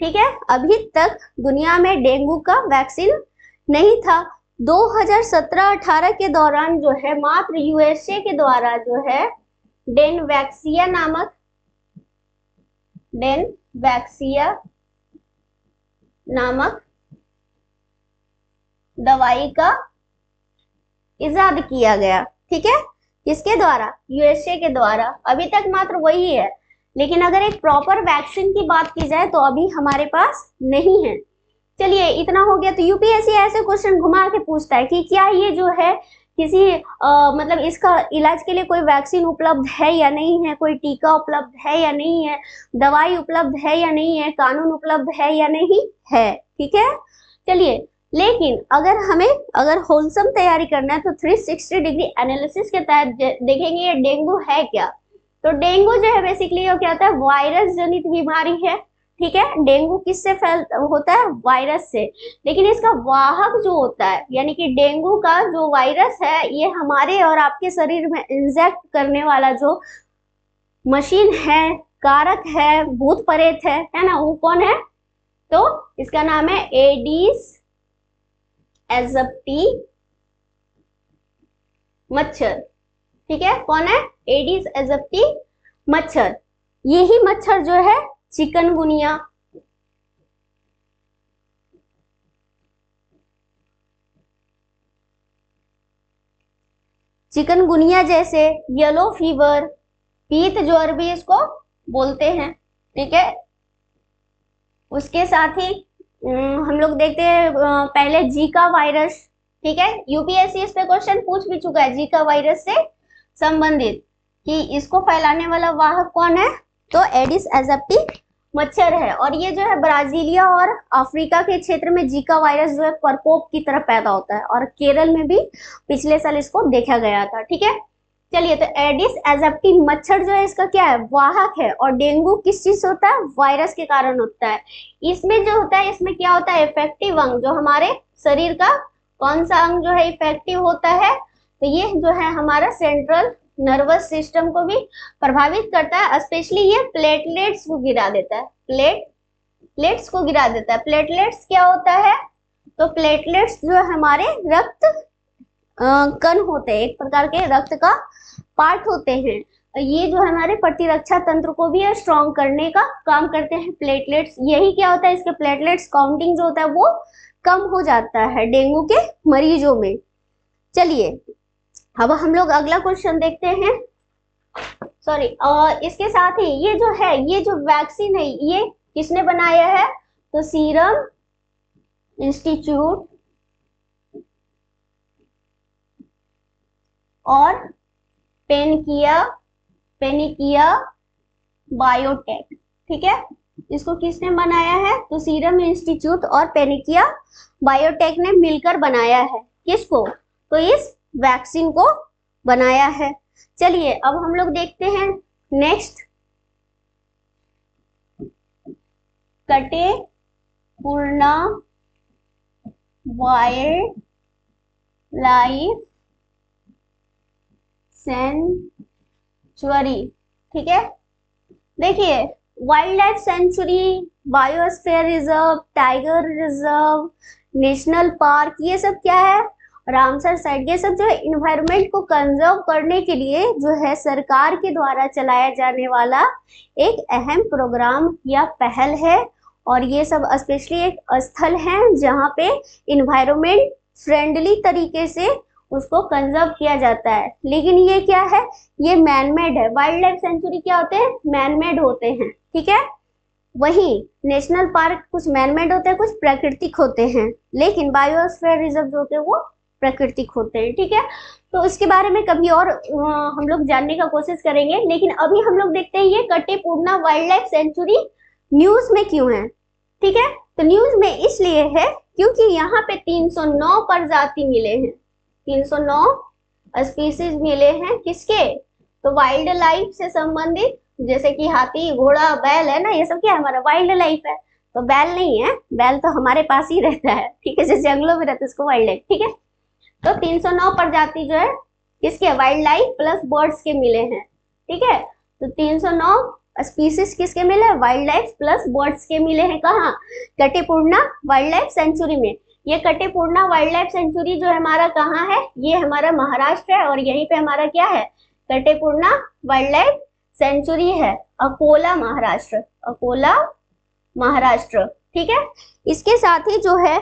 ठीक है। अभी तक दुनिया में डेंगू का वैक्सीन नहीं था। 2017-18 के दौरान जो है मात्र यूएसए के द्वारा जो है डेनवैक्सिया नामक दवाई का इजाद किया गया। ठीक है। किसके द्वारा? यूएसए के द्वारा। अभी तक मात्र वही है, लेकिन अगर एक प्रॉपर वैक्सीन की बात की जाए तो अभी हमारे पास नहीं है। चलिए इतना हो गया। तो यूपीएससी ऐसे क्वेश्चन घुमा के पूछता है कि क्या ये जो है किसी मतलब इसका इलाज के लिए कोई वैक्सीन उपलब्ध है या नहीं है, कोई टीका उपलब्ध है या नहीं है, दवाई उपलब्ध है या नहीं है, कानून उपलब्ध है या नहीं है। ठीक है। चलिए, लेकिन अगर होलसम तैयारी करना है तो 360 डिग्री एनालिसिस के तहत देखेंगे ये डेंगू है क्या। तो डेंगू जो है बेसिकली क्या होता है? वायरस जनित बीमारी है। ठीक है। डेंगू किससे होता है? वायरस से। लेकिन इसका वाहक जो होता है, यानी कि डेंगू का जो वायरस है, ये हमारे और आपके शरीर में इंजेक्ट करने वाला जो मशीन है, कारक है, भूत प्रेत है ना, वो कौन है? तो इसका नाम है एडिस एजिप्टी मच्छर। ठीक है। कौन है? एडिस एजिप्टी मच्छर। यही मच्छर जो है चिकनगुनिया, जैसे येलो फीवर, पीत ज्वर भी इसको बोलते हैं। ठीक है। उसके साथ ही हम लोग देखते हैं पहले जीका वायरस। ठीक है, यूपीएससी इस पे क्वेश्चन पूछ भी चुका है जीका वायरस से संबंधित कि इसको फैलाने वाला वाहक कौन है, तो एडिस एजिप्टी मच्छर है। और ये जो है ब्राजीलिया और अफ्रीका के क्षेत्र में जीका वायरस जो है प्रकोप की तरह पैदा होता है, और केरल में भी पिछले साल इसको देखा गया था। ठीक है, चलिए, तो एडिस एजिप्टी मच्छर जो है इसका क्या है, वाहक है। और डेंगू किस चीज से होता है, वायरस के कारण होता है। इसमें जो होता है, इसमें क्या होता है, इफेक्टिव अंग जो हमारे शरीर का कौन सा अंग जो है इफेक्टिव होता है, तो ये जो है हमारा सेंट्रल नर्वस सिस्टम को भी प्रभावित करता है। स्पेशली ये प्लेटलेट्स को गिरा देता है, प्लेटलेट्स को गिरा देता है। प्लेटलेट्स क्या होता है, तो प्लेटलेट्स जो हमारे रक्त कण होते हैं, एक प्रकार के रक्त का पार्ट होते हैं। ये जो हमारे प्रतिरक्षा तंत्र को भी स्ट्रॉन्ग करने का काम करते हैं प्लेटलेट्स। यही क्या होता है, इसके प्लेटलेट्स काउंटिंग जो होता है वो कम हो जाता है डेंगू के मरीजों में। चलिए, अब हम लोग अगला क्वेश्चन देखते हैं। सॉरी, इसके साथ ही ये जो है, ये जो वैक्सीन है ये किसने बनाया है, तो सीरम इंस्टीट्यूट और पेनिकिया बायोटेक। ठीक है, इसको किसने बनाया है, तो सीरम इंस्टीट्यूट और पेनिकिया बायोटेक ने मिलकर बनाया है। किसको, तो इस वैक्सीन को बनाया है। चलिए, अब हम लोग देखते हैं नेक्स्ट, कटे पूर्णा वाइल्ड लाइफ सेंचुरी। ठीक है, देखिए, wild life sanctuary, biosphere reserve, tiger reserve, national park, ये सब क्या है, रामसर साइट, ये सब जो है इन्वायरमेंट को कंजर्व करने के लिए जो है सरकार के द्वारा चलाया जाने वाला एक अहम प्रोग्राम या पहल है। और ये सब स्पेशली एक स्थल है जहाँ पे इन्वायरमेंट फ्रेंडली तरीके से उसको कंजर्व किया जाता है। लेकिन ये क्या है, ये मैनमेड है। वाइल्ड लाइफ सेंचुरी क्या होते हैं, मैनमेड होते हैं। ठीक है, वहीं नेशनल पार्क कुछ मैनमेड होते हैं, कुछ प्राकृतिक होते हैं। लेकिन बायोस्फीयर रिजर्व जो होते हैं वो प्राकृतिक होते हैं। ठीक है, तो इसके बारे में कभी और हम लोग जानने का कोशिश करेंगे। लेकिन अभी हम लोग देखते हैं ये कटे पूर्णा वाइल्ड लाइफ सेंचुरी न्यूज में क्यों है। ठीक है, तो न्यूज में इसलिए है क्योंकि यहाँ पे 309 प्रजाति मिले हैं, 309 स्पीसीज मिले हैं। किसके, तो वाइल्ड लाइफ से संबंधित, जैसे कि हाथी, घोड़ा, बैल है ना, ये सब क्या है, हमारा वाइल्ड लाइफ है। तो बैल नहीं है, बैल तो हमारे पास ही रहता है। ठीक है, जैसे जंगलों में रहता है उसको वाइल्ड लाइफ। ठीक है, तो 309 प्रजाति जो है किसके, वाइल्ड लाइफ प्लस बर्ड्स के मिले हैं। ठीक है, तो 309 स्पीसीज किसके मिले, वाइल्ड लाइफ प्लस बर्ड्स के मिले हैं। कहाँ, कटे पूर्णा वाइल्ड लाइफ सेंचुरी में। ये कटे पूर्णा वाइल्ड लाइफ सेंचुरी जो है हमारा कहाँ है, ये हमारा महाराष्ट्र है। और यहीं पे हमारा क्या है, कटे पूर्णा वाइल्ड लाइफ सेंचुरी है, अकोला महाराष्ट्र, अकोला महाराष्ट्र। ठीक है, इसके साथ ही जो है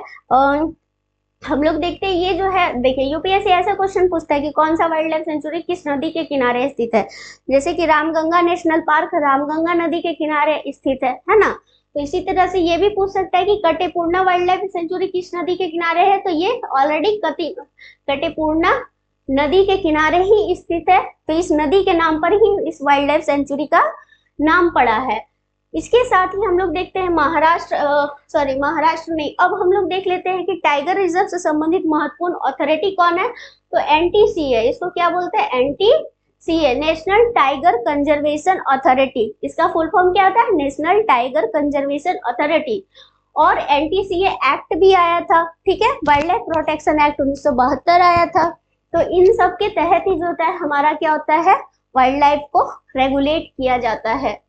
हम लोग देखते हैं, ये जो है, देखिए यूपीएससी ऐसा क्वेश्चन पूछता है कि कौन सा वाइल्ड लाइफ सेंचुरी किस नदी के किनारे स्थित है। जैसे कि रामगंगा नेशनल पार्क रामगंगा नदी के किनारे स्थित है ना। तो इसी तरह से ये भी पूछ सकता है कि कटे पूर्णा वाइल्ड लाइफ सेंचुरी किस नदी के किनारे है, तो ये ऑलरेडी कटे पूर्णा नदी के किनारे ही स्थित है। तो इस नदी के नाम पर ही इस वाइल्ड लाइफ सेंचुरी का नाम पड़ा है। इसके साथ ही हम लोग देखते हैं महाराष्ट्र नहीं, अब हम लोग देख लेते हैं कि टाइगर रिजर्व से संबंधित महत्वपूर्ण अथॉरिटी कौन है, तो एनटीसीए। इसको क्या बोलते हैं, NTCA, national tiger conservation authority. इसका फुल फॉर्म क्या होता है, नेशनल टाइगर कंजर्वेशन अथॉरिटी। और एनटीसीए एक्ट भी आया था। ठीक है, वाइल्ड लाइफ प्रोटेक्शन एक्ट 1972 आया था। तो इन सब के तहत ही जो होता है हमारा क्या होता है, वाइल्ड लाइफ को रेगुलेट किया जाता है।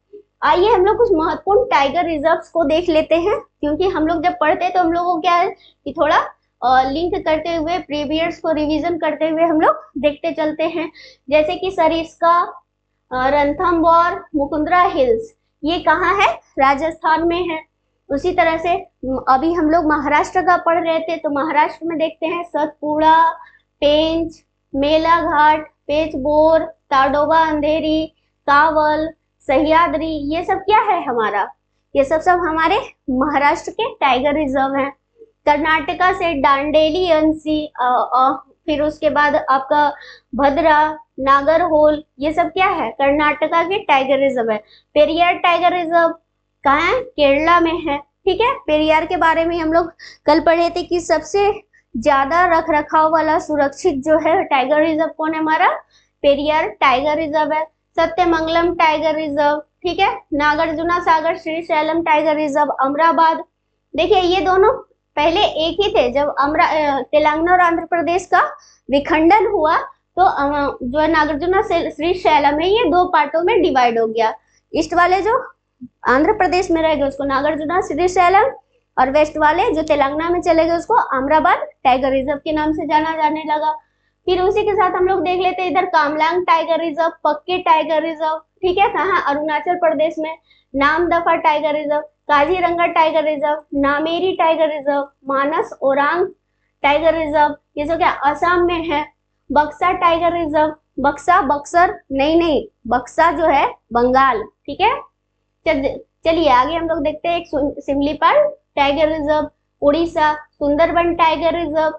आइए हम लोग कुछ महत्वपूर्ण टाइगर रिजर्व्स को देख लेते हैं, क्योंकि हम लोग जब पढ़ते हैं तो हम लोगों को क्या है कि थोड़ा लिंक करते हुए, प्रीवियस को रिवीजन करते हुए हम लोग देखते चलते हैं। जैसे कि सरिस्का, रणथंबोर, मुकुंदरा हिल्स, ये कहाँ है, राजस्थान में है। उसी तरह से अभी हम लोग महाराष्ट्र का पढ़ रहे थे, तो महाराष्ट्र में देखते हैं सतपुड़ा, पेंच, मेलाघाट, पेचबोर, ताडोबा अंधेरी, कावल, सह्याद्री, ये सब क्या है हमारा, ये सब हमारे महाराष्ट्र के टाइगर रिजर्व हैं। कर्नाटका से दांडेली अंसी, फिर उसके बाद आपका भद्रा, नागरहोल, ये सब क्या है, कर्नाटका के टाइगर रिजर्व है। पेरियार टाइगर रिजर्व कहाँ है, केरला में है। ठीक है, पेरियार के बारे में हम लोग कल पढ़े थे कि सबसे ज्यादा रख रखाव वाला सुरक्षित जो है टाइगर रिजर्व कौन है हमारा, पेरियार टाइगर रिजर्व है। सत्यमंगलम टाइगर रिजर्व, ठीक है, नागार्जुना सागर श्रीशैलम टाइगर रिजर्व, अमराबाद। देखिए ये दोनों पहले एक ही थे, जब तेलंगाना और आंध्र प्रदेश का विखंडन हुआ तो जो है नागार्जुना श्रीशैलम है, ये दो पार्टों में डिवाइड हो गया। ईस्ट वाले जो आंध्र प्रदेश में रहेंगे उसको नागार्जुना श्रीशैलम, और वेस्ट वाले जो तेलंगाना में चले गए उसको अमराबाद टाइगर रिजर्व के नाम से जाना जाने लगा। फिर उसी के साथ हम लोग देख लेते हैं इधर Kamlang tiger reserve, Pakke tiger reserve, ठीक है, कहाँ, अरुणाचल प्रदेश में। Namdapha tiger reserve, Kaziranga tiger reserve, Nameri tiger reserve, Manas Orang tiger reserve, ये जो क्या असम में है। बक्सा टाइगर रिजर्व, बक्सा बक्सर नहीं, बक्सा जो है बंगाल, ठीक है। चलिए आगे हम लोग देखते हैं एक Similipal tiger reserve, Orissa, Sundarban tiger reserve,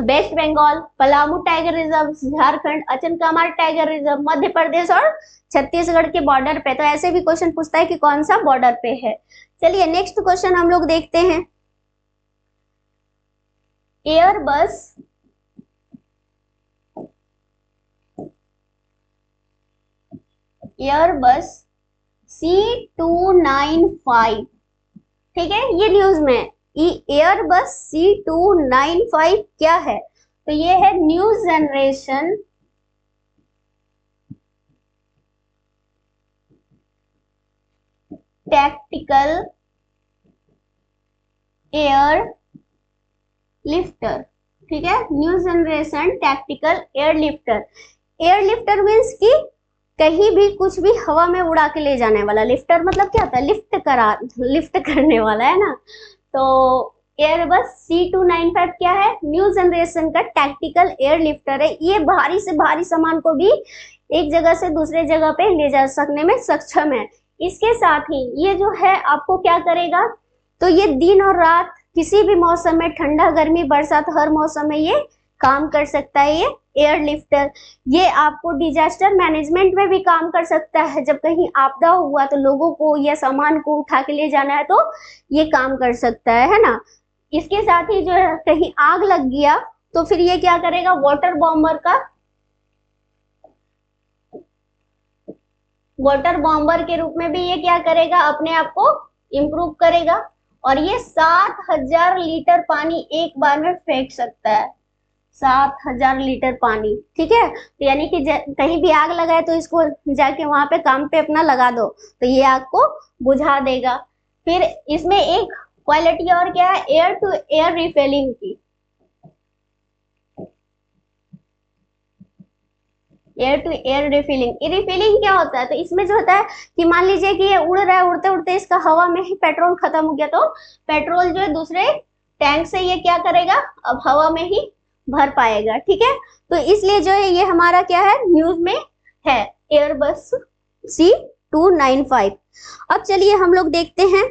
West Bengal, Palamu tiger reserve, Jharkhand, Achanakmar tiger reserve, Madhya Pradesh और छत्तीसगढ़ के बॉर्डर पे। तो ऐसे भी क्वेश्चन पूछता है कि कौन सा बॉर्डर पे है। चलिए नेक्स्ट क्वेश्चन हम लोग देखते हैं। एयरबस C295, ठीक है, ये न्यूज में एयरबस C295 क्या है, तो ये है new generation tactical air lifter, ठीक है, new generation tactical air lifter. Air lifter means कि कहीं भी कुछ भी हवा में उड़ा के ले जाने वाला। लिफ्टर मतलब क्या होता है, लिफ्ट करने वाला, है ना। तो एयरबस C295 क्या है, न्यू जनरेशन का टैक्टिकल एयर लिफ्टर है। ये भारी से भारी सामान को भी एक जगह से दूसरे जगह पे ले जा सकने में सक्षम है। इसके साथ ही ये जो है आपको क्या करेगा, तो ये दिन और रात किसी भी मौसम में, ठंडा गर्मी बरसात, हर मौसम में ये काम कर सकता है। ये एयर लिफ्टर ये आपको डिजास्टर मैनेजमेंट में भी काम कर सकता है। जब कहीं आपदा हुआ तो लोगों को या सामान को उठा के ले जाना है तो ये काम कर सकता है ना। इसके साथ ही जो है कहीं आग लग गया तो फिर ये क्या करेगा, वाटर बॉम्बर के रूप में भी ये क्या करेगा, अपने आप को इम्प्रूव करेगा। और ये 7000 लीटर पानी एक बार में फेंक सकता है, 7000 लीटर पानी, ठीक है। तो यानी कि कहीं भी आग लगा है तो इसको जाके वहां पे काम पे अपना लगा दो तो ये आग को बुझा देगा। फिर इसमें एक क्वालिटी और क्या है, एयर टू एयर रिफिलिंग की। Air to air refilling, refilling क्या होता है, तो इसमें जो होता है कि मान लीजिए कि ये उड़ रहा है, उड़ते उड़ते इसका हवा में ही पेट्रोल खत्म हो गया तो पेट्रोल जो है दूसरे टैंक से ये क्या करेगा, अब हवा में ही भर पाएगा, ठीक है। तो इसलिए जो है ये हमारा क्या है, न्यूज में है एयरबस C295। अब चलिए हम लोग देखते हैं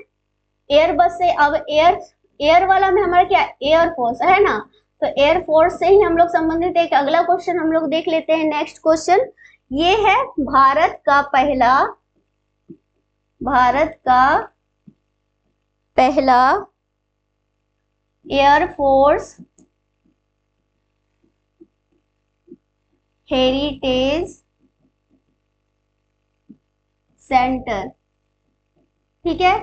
एयरबस से, अब एयर वाला में हमारा क्या, एयरफोर्स है ना। तो एयरफोर्स से ही हम लोग संबंधित एक अगला क्वेश्चन हम लोग देख लेते हैं। नेक्स्ट क्वेश्चन ये है, भारत का पहला एयरफोर्स हेरिटेज सेंटर, ठीक है,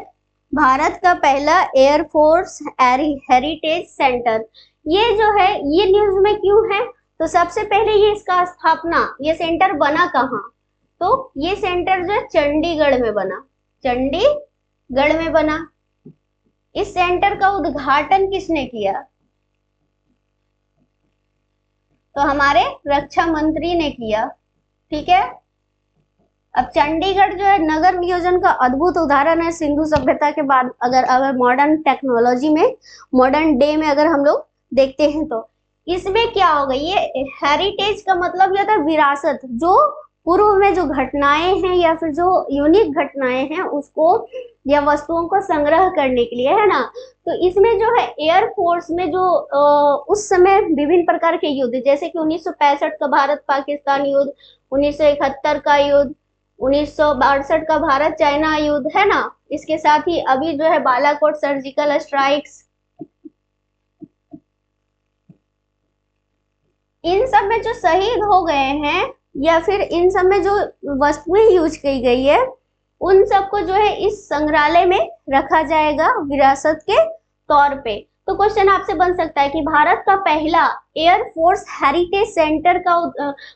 भारत का पहला एयरफोर्स हेरिटेज सेंटर। ये जो है ये न्यूज में क्यों है, तो सबसे पहले ये इसका स्थापना, ये सेंटर बना कहाँ, तो ये सेंटर जो है चंडीगढ़ में बना। इस सेंटर का उद्घाटन किसने किया, तो हमारे रक्षा मंत्री ने किया, ठीक है। अब चंडीगढ़ जो है नगर नियोजन का अद्भुत उदाहरण है सिंधु सभ्यता के बाद। अगर मॉडर्न टेक्नोलॉजी में, मॉडर्न डे में अगर हम लोग देखते हैं तो इसमें क्या होगा, ये हेरिटेज का मतलब क्या था, विरासत, जो पूर्व में जो घटनाएं हैं या फिर जो यूनिक घटनाएं हैं उसको या वस्तुओं को संग्रह करने के लिए, है ना। तो इसमें जो है एयरफोर्स में जो उस समय विभिन्न प्रकार के युद्ध, जैसे कि 1965 का भारत पाकिस्तान युद्ध, 1971 का युद्ध, 1962 का भारत चाइना युद्ध, है ना। इसके साथ ही अभी जो है बालाकोट सर्जिकल स्ट्राइक्स, इन सब में जो शहीद हो गए हैं या फिर इन सब में जो वस्तुएं यूज की गई है, उन सबको जो है इस संग्रहालय में रखा जाएगा विरासत के तौर पे। तो क्वेश्चन आपसे बन सकता है कि भारत का पहला एयरफोर्स हेरिटेज सेंटर का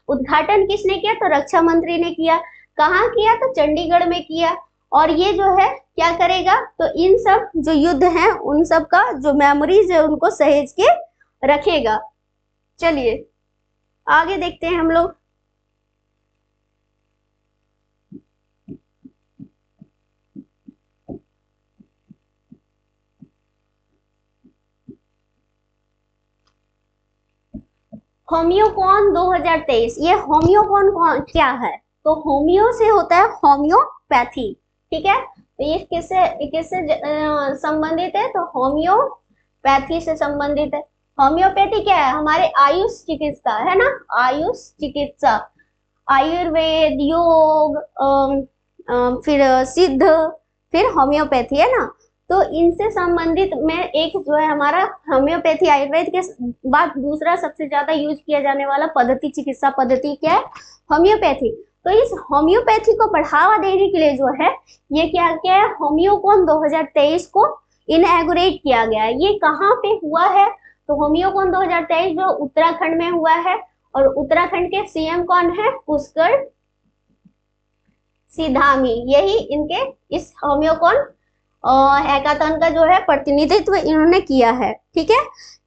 उद्घाटन किसने किया? तो रक्षा मंत्री ने किया। कहाँ किया? तो चंडीगढ़ में किया। और ये जो है क्या करेगा? तो इन सब जो युद्ध हैं उन सब का जो मेमोरीज है उनको सहेज के रखेगा। चलिए आगे देखते हैं हम लोग। होम्योकॉन 2023, ये होम्योकॉन क्या है? तो होम्यो से होता है होम्योपैथी, ठीक है। तो ये किससे संबंधित है? तो होम्योपैथी से संबंधित है। होम्योपैथी क्या है? हमारे आयुष चिकित्सा, है ना, आयुष चिकित्सा, आयुर्वेद, योग, फिर सिद्ध, फिर होम्योपैथी, है ना। तो इनसे संबंधित में एक जो है हमारा होम्योपैथी, आयुर्वेद के बाद दूसरा सबसे ज्यादा यूज किया जाने वाला पद्धति, चिकित्सा पद्धति क्या है? होम्योपैथी। तो इस होम्योपैथी को बढ़ावा देने के लिए जो है ये क्या है? होम्योकॉन 2023 को इनॉग्रेट किया गया है। ये कहाँ पे हुआ है? तो होम्योकॉन 2023 जो उत्तराखंड में हुआ है, और उत्तराखंड के सीएम कौन है? पुष्कर सिधामी। यही इनके इस होम्योकॉन हैकाथन का जो है प्रतिनिधित्व इन्होंने किया है, ठीक है।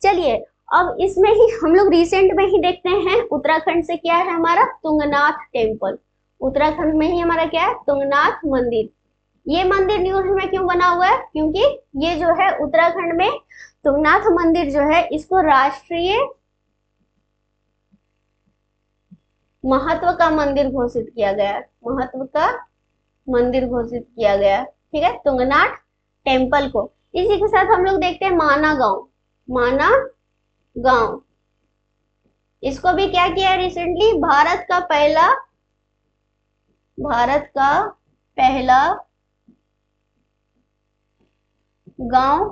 चलिए अब इसमें ही हम लोग रिसेंट में ही देखते हैं, उत्तराखंड से क्या है हमारा? तुंगनाथ टेम्पल। उत्तराखंड में ही हमारा क्या है? तुंगनाथ मंदिर। ये मंदिर न्यूज में क्यों बना हुआ है? क्योंकि ये जो है उत्तराखंड में तुंगनाथ मंदिर जो है इसको राष्ट्रीय महत्व का मंदिर घोषित किया गया है, महत्व का मंदिर घोषित किया गया है, ठीक है, तुंगनाथ टेम्पल को। इसी के साथ हम लोग देखते हैं माना गांव। माना गांव, इसको भी क्या किया है रिसेंटली? भारत का पहला गांव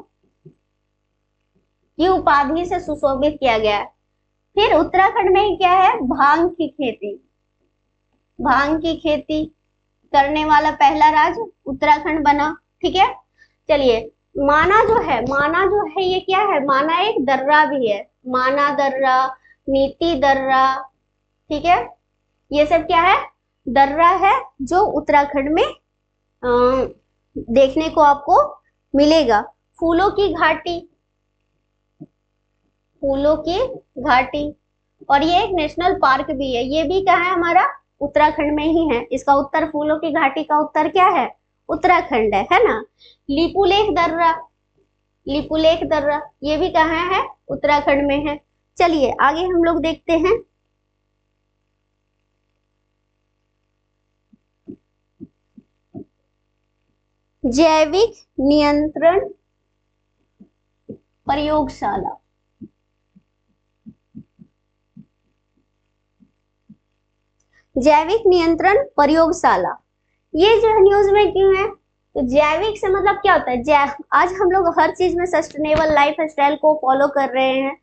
की उपाधि से सुशोभित किया गया है। फिर उत्तराखंड में क्या है? भांग की खेती। भांग की खेती करने वाला पहला राज्य उत्तराखंड बना, ठीक है। चलिए माना जो है ये क्या है? माना एक दर्रा भी है, माना दर्रा, नीति दर्रा, ठीक है। ये सब क्या है? दर्रा है जो उत्तराखंड में देखने को आपको मिलेगा। फूलों की घाटी, फूलों की घाटी, और ये एक नेशनल पार्क भी है। ये भी कहाँ है? हमारा उत्तराखंड में ही है। इसका उत्तर, फूलों की घाटी का उत्तर क्या है? उत्तराखंड है ना। लिपुलेख दर्रा, लिपुलेख दर्रा ये भी कहाँ है? उत्तराखंड में है। चलिए आगे हम लोग देखते हैं। जैविक नियंत्रण प्रयोगशाला। जैविक नियंत्रण प्रयोगशाला, ये जो है न्यूज में क्यों है? तो जैविक से मतलब क्या होता है? आज हम लोग हर चीज में सस्टेनेबल लाइफ स्टाइल को फॉलो कर रहे हैं।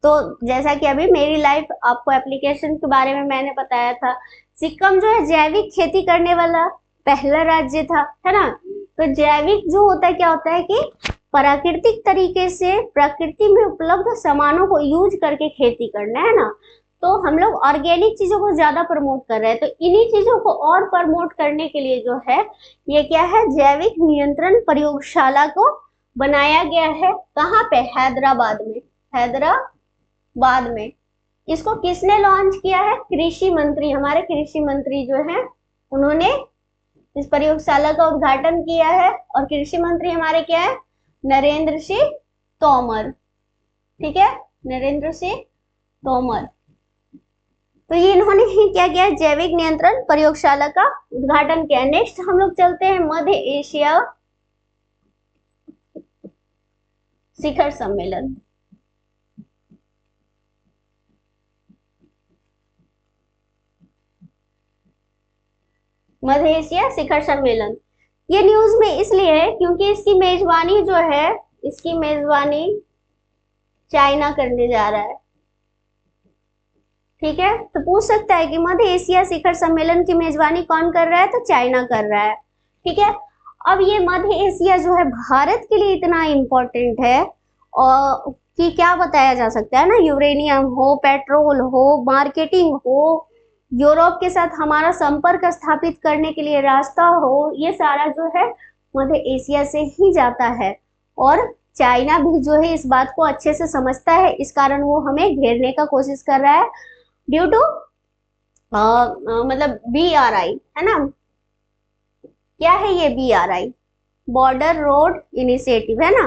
तो जैसा कि अभी मेरी लाइफ आपको एप्लीकेशन के बारे में मैंने बताया था, सिक्किम जो है जैविक खेती करने वाला पहला राज्य था, है ना। तो जैविक जो होता है क्या होता है कि प्राकृतिक तरीके से प्रकृति में उपलब्ध सामानों को यूज करके खेती करना, है ना। तो हम लोग ऑर्गेनिक चीजों को ज्यादा प्रमोट कर रहे हैं। तो इन्हीं चीजों को और प्रमोट करने के लिए जो है ये क्या है? जैविक नियंत्रण प्रयोगशाला को बनाया गया है। कहाँ पे? हैदराबाद में, हैदराबाद में। इसको किसने लॉन्च किया है? कृषि मंत्री, हमारे कृषि मंत्री जो है उन्होंने इस प्रयोगशाला का उद्घाटन किया है। और कृषि मंत्री हमारे क्या है? नरेंद्र सिंह तोमर, ठीक है, नरेंद्र सिंह तोमर। तो ये इन्होंने ही क्या किया? जैविक नियंत्रण प्रयोगशाला का उद्घाटन किया। नेक्स्ट हम लोग चलते हैं मध्य एशिया शिखर सम्मेलन। मध्य एशिया शिखर सम्मेलन। ये न्यूज में इसलिए है क्योंकि इसकी मेजबानी जो है, इसकी मेजबानी चाइना करने जा रहा है। ठीक है, तो पूछ सकता है कि मध्य एशिया शिखर सम्मेलन की मेजबानी कौन कर रहा है, तो चाइना कर रहा है। ठीक है, अब ये मध्य एशिया जो है भारत के लिए इतना इम्पोर्टेंट है और कि क्या बताया जा सकता है ना, यूरेनियम हो, पेट्रोल हो, मार्केटिंग हो, यूरोप के साथ हमारा संपर्क स्थापित करने के लिए रास्ता हो, ये सारा जो है मध्य एशिया से ही जाता है। और चाइना भी जो है इस बात को अच्छे से समझता है, इस कारण वो हमें घेरने का कोशिश कर रहा है ड्यू टू मतलब BRI है ना। क्या है ये BRI? बॉर्डर रोड इनिशिएटिव है ना।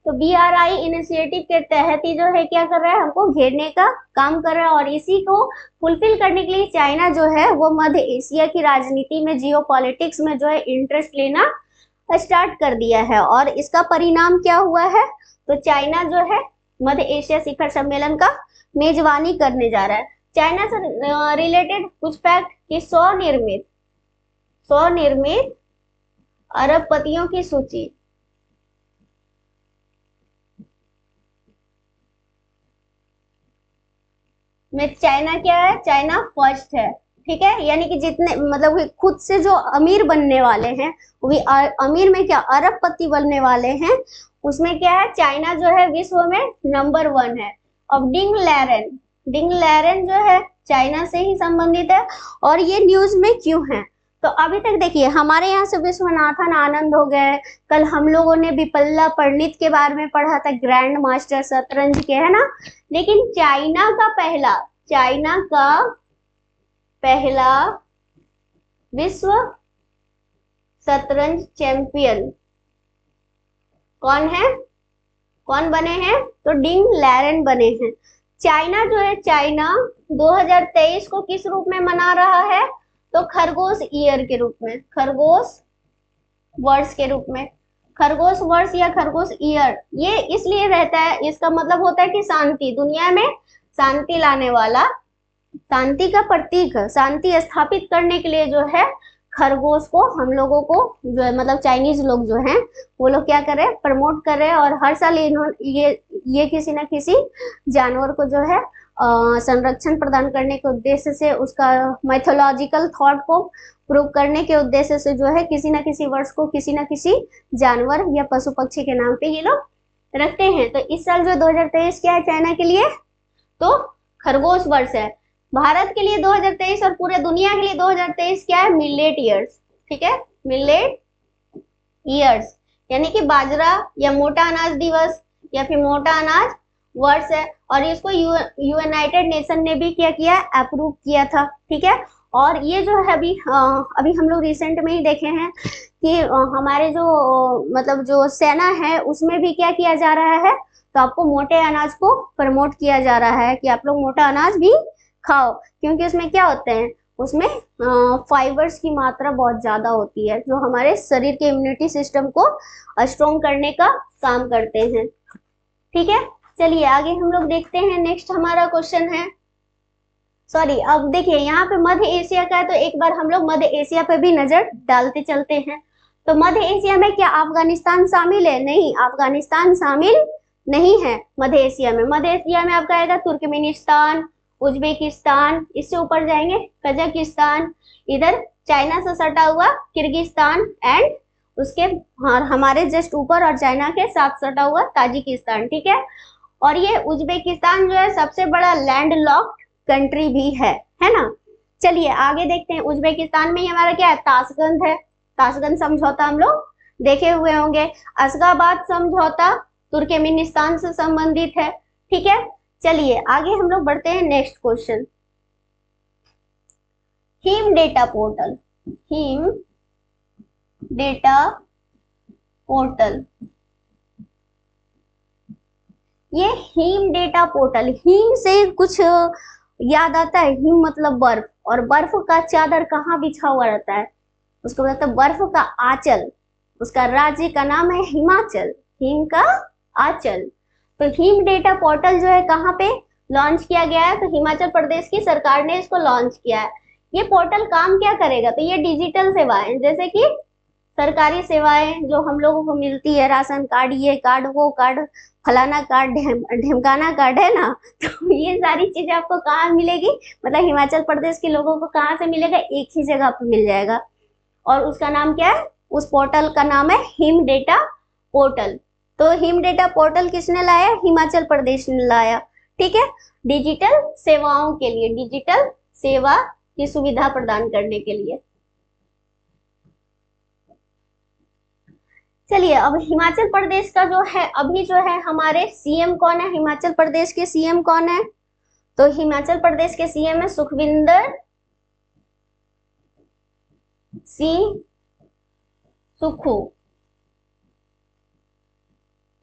तो BRI इनिशिएटिव के तहत ही जो है क्या कर रहा है, हमको घेरने का काम कर रहा है। और इसी को फुलफिल करने के लिए चाइना जो है वो मध्य एशिया की राजनीति में, जियो पॉलिटिक्स में जो है इंटरेस्ट लेना स्टार्ट कर दिया है। और इसका परिणाम क्या हुआ है, तो चाइना जो है मध्य एशिया शिखर सम्मेलन का मेजबानी करने जा रहा है। चाइना से रिलेटेड कुछ फैक्ट कि स्वनिर्मित अरबपतियों की सूची। में चाइना क्या है, चाइना फर्स्ट है। ठीक है, यानी कि जितने मतलब खुद से जो अमीर बनने वाले हैं, वो अमीर में क्या अरबपति बनने वाले हैं, उसमें क्या है, चाइना जो है विश्व में नंबर 1 है। अब डिंग लैरेन जो है चाइना से ही संबंधित है। और ये न्यूज में क्यों है, तो अभी तक देखिए हमारे यहाँ से विश्वनाथन आनंद हो गए, कल हम लोगों ने विपल्ला परिणीत के बारे में पढ़ा था, ग्रैंड मास्टर शतरंज के, है ना। लेकिन चाइना का पहला विश्व शतरंज चैंपियन कौन है, कौन बने हैं, तो डिंग लैरेन बने हैं। चाइना जो है, चाइना 2023 को किस रूप में मना रहा है, तो खरगोश ईयर के रूप में, खरगोश वर्ष के रूप में। खरगोश वर्ष या खरगोश ईयर ये इसलिए रहता है, इसका मतलब होता है कि शांति, दुनिया में शांति लाने वाला, शांति का प्रतीक, शांति स्थापित करने के लिए जो है खरगोश को हम लोगों को जो है मतलब चाइनीज लोग जो हैं वो लोग क्या कर रहे हैं, प्रमोट कर रहे हैं। और हर साल ये किसी ना किसी जानवर को जो है संरक्षण प्रदान करने के उद्देश्य से, उसका मैथोलॉजिकल थॉट को प्रूव करने के उद्देश्य से जो है किसी ना किसी वर्ष को किसी ना किसी जानवर या पशु पक्षी के नाम पे ये लोग रखते हैं। तो इस साल जो 2023 क्या है चाइना के लिए, तो खरगोश वर्ष है। भारत के लिए 2023 और पूरे दुनिया के लिए 2023 क्या है, मिलेट ईयर्स। ठीक है, मिलेट ईयर्स यानी कि बाजरा या मोटा अनाज दिवस या फिर मोटा अनाज वर्ष है। और इसको यूनाइटेड नेशन ने भी क्या किया, अप्रूव किया था। ठीक है, और ये जो है अभी हम लोग रिसेंट में ही देखे हैं कि हमारे जो मतलब जो सेना है उसमें भी क्या किया जा रहा है, तो आपको मोटे अनाज को प्रमोट किया जा रहा है कि आप लोग मोटा अनाज भी खाओ, क्योंकि उसमें क्या होते हैं, उसमें फाइबर्स की मात्रा बहुत ज्यादा होती है जो हमारे शरीर के इम्यूनिटी सिस्टम को स्ट्रॉन्ग करने का काम करते हैं। ठीक है, चलिए आगे हम लोग देखते हैं। नेक्स्ट हमारा क्वेश्चन है, सॉरी अब देखिए यहाँ पे मध्य एशिया का है, तो एक बार हम लोग मध्य एशिया पे भी नजर डालते चलते हैं। तो मध्य एशिया में क्या अफगानिस्तान शामिल है? नहीं, अफगानिस्तान शामिल नहीं है मध्य एशिया में। मध्य एशिया में आपका आएगा तुर्कमेनिस्तान, उज्बेकिस्तान, इससे ऊपर जाएंगे कजाकिस्तान, इधर चाइना से सटा हुआ किर्गिस्तान एंड उसके हमारे जस्ट ऊपर और चाइना के साथ सटा हुआ ताजिकिस्तान। ठीक है, और ये उज्बेकिस्तान जो है सबसे बड़ा लैंड लॉक्ड कंट्री भी है ना। चलिए आगे देखते हैं। उज्बेकिस्तान में ही हमारा क्या है, ताशकंद है। ताशकंद समझौता हम लोग देखे हुए होंगे। अशगाबाद समझौता तुर्कमेनिस्तान से संबंधित है। ठीक है, चलिए आगे हम लोग बढ़ते हैं। नेक्स्ट क्वेश्चन, हीम डेटा पोर्टल। हीम डेटा पोर्टल, ये हीम डेटा पोर्टल, हीम से कुछ याद आता है? हीम मतलब बर्फ, और बर्फ का चादर कहाँ बिछा हुआ रहता है, उसको बोलते हैं बर्फ का आंचल। उसका राज्य का नाम है हिमाचल। हीम का आंचल। तो हिम डेटा पोर्टल जो है कहाँ पे लॉन्च किया गया है, तो हिमाचल प्रदेश की सरकार ने इसको लॉन्च किया है। ये पोर्टल काम क्या करेगा, तो ये डिजिटल सेवाएं जैसे कि सरकारी सेवाएं जो हम लोगों को मिलती है, राशन कार्ड, ये कार्ड, वो कार्ड, फलाना कार्ड, ढिमकाना कार्ड है ना, तो ये सारी चीजें आपको कहाँ मिलेगी, मतलब हिमाचल प्रदेश के लोगों को कहाँ से मिलेगा, एक ही जगह पे मिल जाएगा। और उसका नाम क्या है, उस पोर्टल का नाम है हिम डेटा पोर्टल। तो हिम डेटा पोर्टल किसने लाया, हिमाचल प्रदेश ने लाया। ठीक है, डिजिटल सेवाओं के लिए, डिजिटल सेवा की सुविधा प्रदान करने के लिए। चलिए अब हिमाचल प्रदेश का जो है, अभी जो है हमारे सीएम कौन है, हिमाचल प्रदेश के सीएम कौन है, तो हिमाचल प्रदेश के सीएम है सुखविंदर सिंह सुक्खू।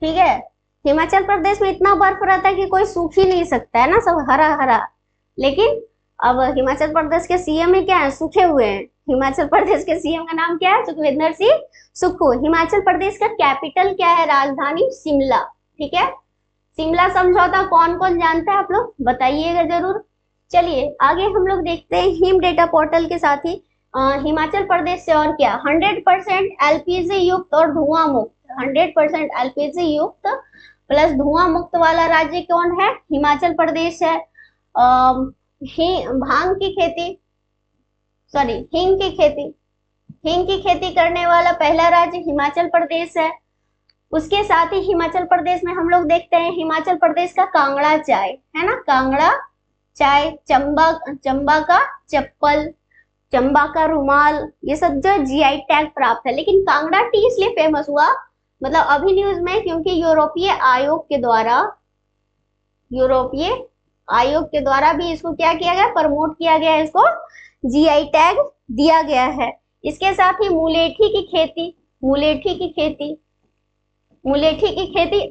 ठीक है, हिमाचल प्रदेश में इतना बर्फ रहता है कि कोई सूख ही नहीं सकता है ना, सब हरा हरा। लेकिन अब हिमाचल प्रदेश के सीएम है क्या है, सूखे हुए हैं। हिमाचल प्रदेश के सीएम का नाम क्या है, सुखविंदर सिंह सुक्खू। हिमाचल प्रदेश का कैपिटल क्या है, राजधानी शिमला। ठीक है, शिमला समझौता कौन कौन जानता है, आप लोग बताइएगा जरूर। चलिए आगे हम लोग देखते हैं, हिम डेटा पोर्टल के साथ ही हिमाचल प्रदेश से और क्या, 100% एलपीजी युक्त और धुआं मुक्त, 100% एलपीजी युक्त प्लस धुआं मुक्त वाला राज्य कौन है, हिमाचल प्रदेश है। भांग की खेती, सॉरी हिंग की खेती करने वाला पहला राज्य हिमाचल प्रदेश है। उसके साथ ही हिमाचल प्रदेश में हम लोग देखते हैं हिमाचल प्रदेश का कांगड़ा चाय है ना, कांगड़ा चाय, चंबा का चप्पल, चंबा का रुमाल, ये सब जो जीआई टैग प्राप्त है। लेकिन कांगड़ा टी इसलिए फेमस हुआ, मतलब अभी न्यूज में, क्योंकि यूरोपीय आयोग के द्वारा भी इसको क्या किया गया, प्रमोट किया गया, इसको जीआई टैग दिया गया है। इसके साथ ही मुलेठी की खेती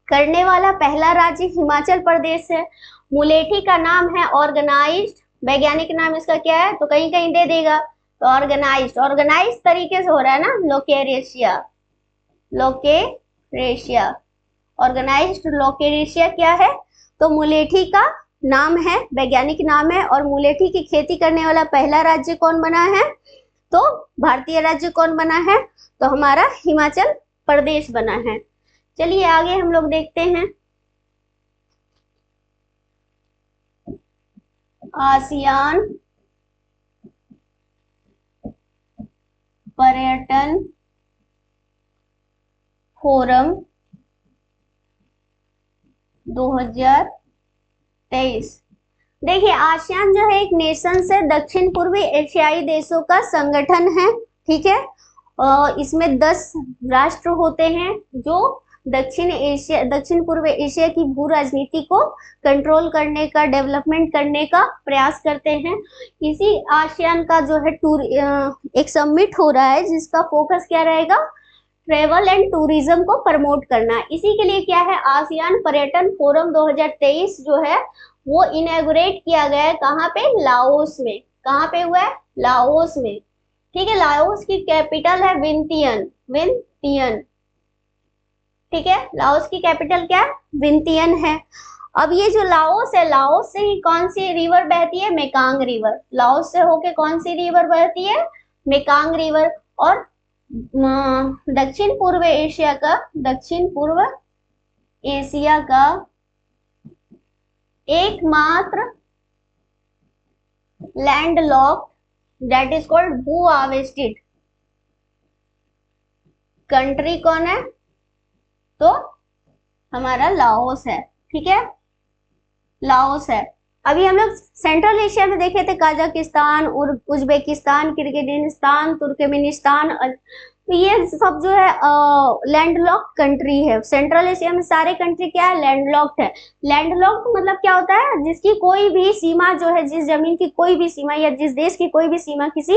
करने वाला पहला राज्य हिमाचल प्रदेश है। मुलेठी का नाम है ऑर्गेनाइज्ड, वैज्ञानिक नाम इसका क्या है, तो कहीं कहीं दे देगा, तो ऑर्गेनाइज तरीके से हो रहा है ना, ऑर्गेनाइज्ड लोकेरेशिया क्या है, तो मुलेठी का नाम है, वैज्ञानिक नाम है। और मुलेठी की खेती करने वाला पहला राज्य कौन बना है, तो भारतीय राज्य कौन बना है, तो हमारा हिमाचल प्रदेश बना है। चलिए आगे हम लोग देखते हैं, आसियान पर्यटन फोरम 2023। देखिए आसियान जो है एक नेशन से दक्षिण पूर्वी एशियाई देशों का संगठन है। ठीक है, इसमें 10 राष्ट्र होते हैं जो दक्षिण पूर्व एशिया की भू राजनीति को कंट्रोल करने का, डेवलपमेंट करने का प्रयास करते हैं। इसी आसियान का जो है एक समिट हो रहा है जिसका फोकस क्या रहेगा, ट्रेवल एंड टूरिज्म को प्रमोट करना। इसी के लिए क्या है, आसियान पर्यटन फोरम 2023 जो है वो इनॉग्रेट किया गया है, कहाँ पे, लाओस में। कहाँ पे हुआ है, लाओस में। ठीक है, लाओस की कैपिटल है विंतियन। ठीक है, लाओस की कैपिटल क्या है, विंतियन है। अब ये जो लाओस है, लाओस से ही कौन सी रिवर बहती है, मेकांग रिवर। लाओस से होके कौन सी रिवर बहती है, मेकांग रिवर। और दक्षिण पूर्व एशिया का एकमात्र लैंडलॉक्ड, दैट इज कॉल्ड भू आवेस्टेड कंट्री कौन है, तो हमारा लाओस है। ठीक है, लाओस है। अभी हम लोग सेंट्रल एशिया में देखे थे कजाकिस्तान, उज्बेकिस्तान, किर्गिस्तान, तुर्कमेनिस्तान, तो ये सब जो है लैंडलॉक्ड कंट्री है। सेंट्रल एशिया में सारे कंट्री क्या है, लैंडलॉक्ड है। लैंडलॉक्ड मतलब क्या होता है, जिसकी कोई भी सीमा जो है, जिस जमीन की कोई भी सीमा या जिस देश की कोई भी सीमा किसी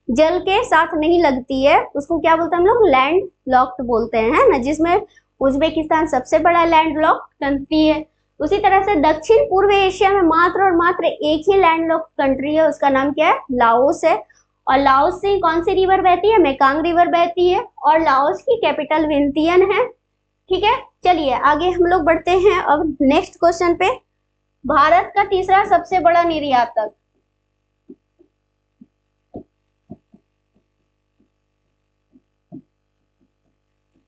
जल के साथ नहीं लगती है, उसको क्या बोलते हैं हम लोग, लैंड लॉक्ड बोलते हैं, है ना। जिसमें उज्बेकिस्तान सबसे बड़ा लैंड लॉक्ड कंट्री है। उसी तरह से दक्षिण पूर्व एशिया में मात्र और मात्र एक ही लैंड लॉक्ड कंट्री है, उसका नाम क्या है, लाओस है। और लाओस से कौन सी रिवर बहती है, मेकांग रिवर बहती है। और लाओस की कैपिटल विंतियन है। ठीक है, चलिए आगे हम लोग बढ़ते हैं अब नेक्स्ट क्वेश्चन पे। भारत का तीसरा सबसे बड़ा निर्यातक,